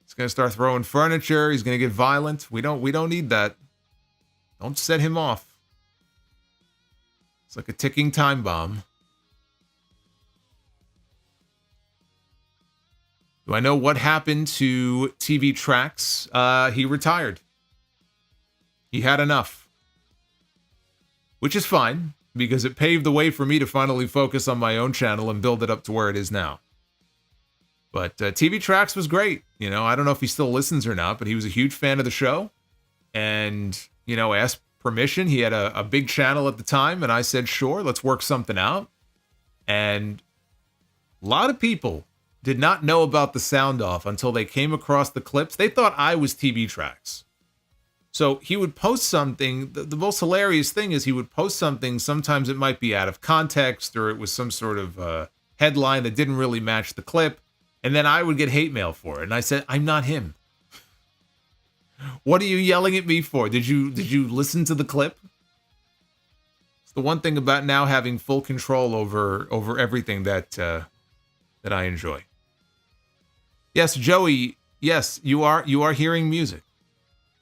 He's gonna start throwing furniture, he's gonna get violent. We don't need that. Don't set him off. It's like a ticking time bomb. Do I know what happened to TV Tracks? He retired. He had enough. Which is fine, because it paved the way for me to finally focus on my own channel and build it up to where it is now. But TV Tracks was great. You know, I don't know if he still listens or not, but he was a huge fan of the show. And, you know, asked permission. He had a big channel at the time, and I said, sure, let's work something out. And a lot of people did not know about the sound off until they came across the clips. They thought I was TV Tracks. So he would post something. The most hilarious thing is he would post something. Sometimes it might be out of context or it was some sort of headline that didn't really match the clip. And then I would get hate mail for it. And I said, I'm not him. What are you yelling at me for? Did you listen to the clip? It's the one thing about now having full control over everything that I enjoy. Yes, Joey. Yes, you are hearing music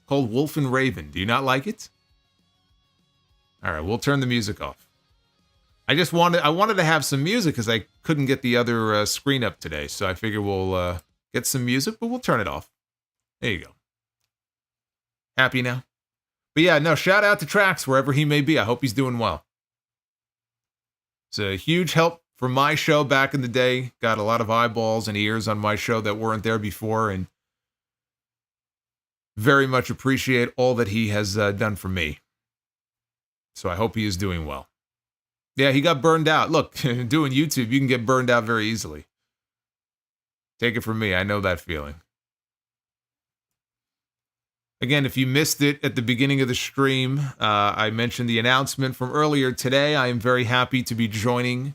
called Wolf and Raven. Do you not like it? All right, we'll turn the music off. I wanted to have some music because I couldn't get the other screen up today, so I figure we'll get some music, but we'll turn it off. There you go. Happy now? But yeah, no, shout out to Trax wherever he may be. I hope he's doing well. It's a huge help for my show back in the day. Got a lot of eyeballs and ears on my show that weren't there before, and very much appreciate all that he has done for me. So I hope he is doing well. Yeah, he got burned out. Look, doing YouTube, you can get burned out very easily. Take it from me. I know that feeling. Again, if you missed it at the beginning of the stream, I mentioned the announcement from earlier today. I am very happy to be joining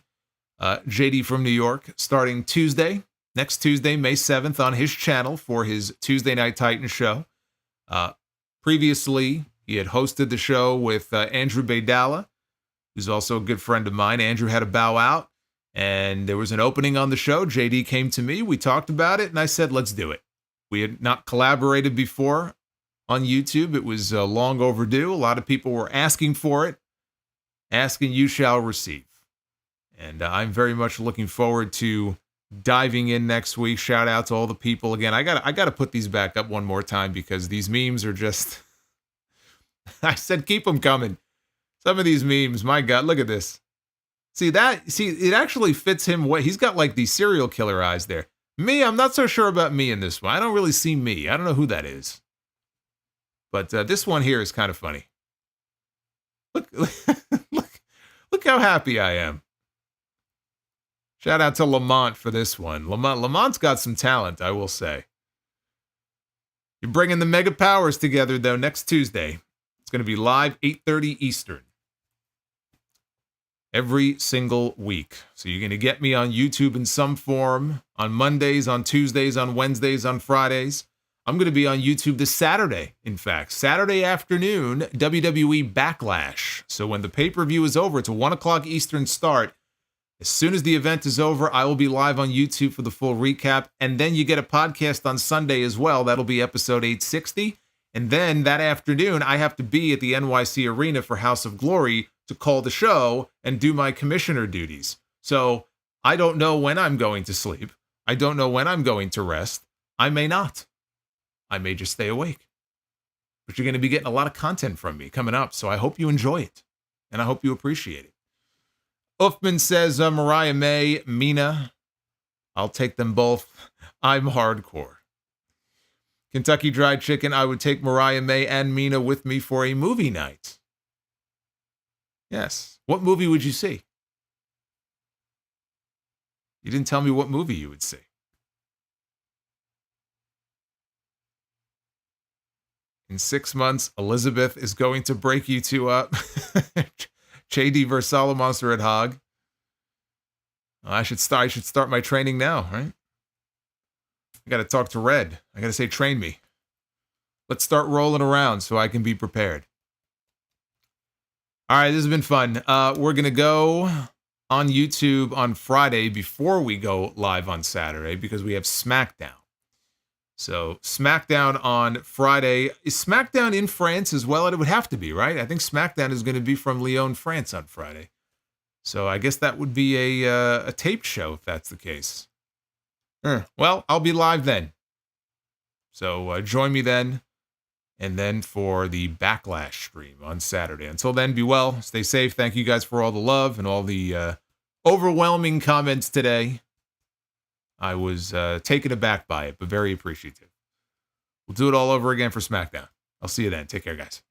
JD from New York starting Tuesday, next Tuesday, May 7th, on his channel for his Tuesday Night Titan show. Previously, he had hosted the show with Andrew Baydala, who's also a good friend of mine. Andrew had to bow out, and there was an opening on the show. JD came to me, we talked about it, and I said, let's do it. We had not collaborated before on YouTube. It was long overdue. A lot of people were asking for it. Asking, you shall receive. And I'm very much looking forward to diving in next week. Shout out to all the people. Again, I got to put these back up one more time because these memes are just... I said keep them coming. Some of these memes, my God, look at this. See, it actually fits him. He's got like these serial killer eyes there. Me, I'm not so sure about me in this one. I don't really see me. I don't know who that is. But this one here is kind of funny. Look, look how happy I am. Shout out to Lamont for this one. Lamont's got some talent, I will say. You're bringing the Mega Powers together, though, next Tuesday. It's going to be live 8:30 Eastern. Every single week. So you're going to get me on YouTube in some form, on Mondays, on Tuesdays, on Wednesdays, on Fridays. I'm going to be on YouTube this Saturday, in fact. Saturday afternoon, WWE Backlash. So when the pay-per-view is over, it's a 1 o'clock Eastern start. As soon as the event is over, I will be live on YouTube for the full recap. And then you get a podcast on Sunday as well. That'll be episode 860. And then that afternoon, I have to be at the NYC Arena for House of Glory to call the show and do my commissioner duties. So I don't know when I'm going to sleep. I don't know when I'm going to rest. I may not. I may just stay awake. But you're going to be getting a lot of content from me coming up, so I hope you enjoy it. And I hope you appreciate it. Uffman says, Mariah May, Mina. I'll take them both. I'm hardcore. Kentucky Fried Chicken, I would take Mariah May and Mina with me for a movie night. Yes. What movie would you see? You didn't tell me what movie you would see. In 6 months, Elizabeth is going to break you two up. JD versus Solomonster at Hog. I should start my training now, right? I got to talk to Red. I got to say, train me. Let's start rolling around so I can be prepared. All right, this has been fun. We're going to go on YouTube on Friday before we go live on Saturday because we have SmackDown. So SmackDown on Friday. Is SmackDown in France as well? It would have to be, right? I think SmackDown is going to be from Lyon, France on Friday. So I guess that would be a taped show if that's the case. Well, I'll be live then. So join me then. And then for the Backlash stream on Saturday. Until then, be well, stay safe. Thank you guys for all the love and all the overwhelming comments today. I was taken aback by it, but very appreciative. We'll do it all over again for SmackDown. I'll see you then. Take care, guys.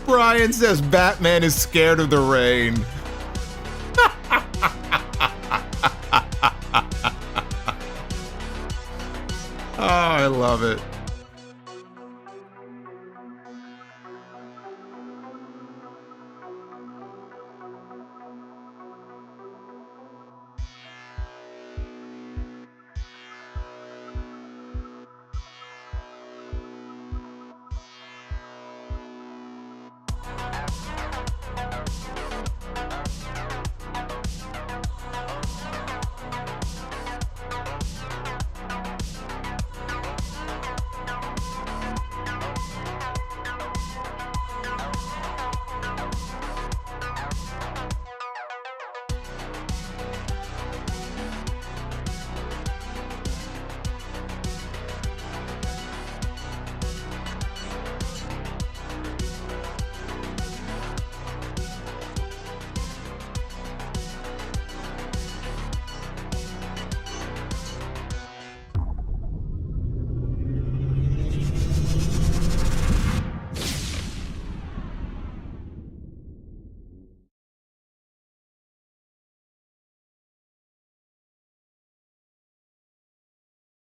Bryan says Batman is scared of the rain. Oh, I love it.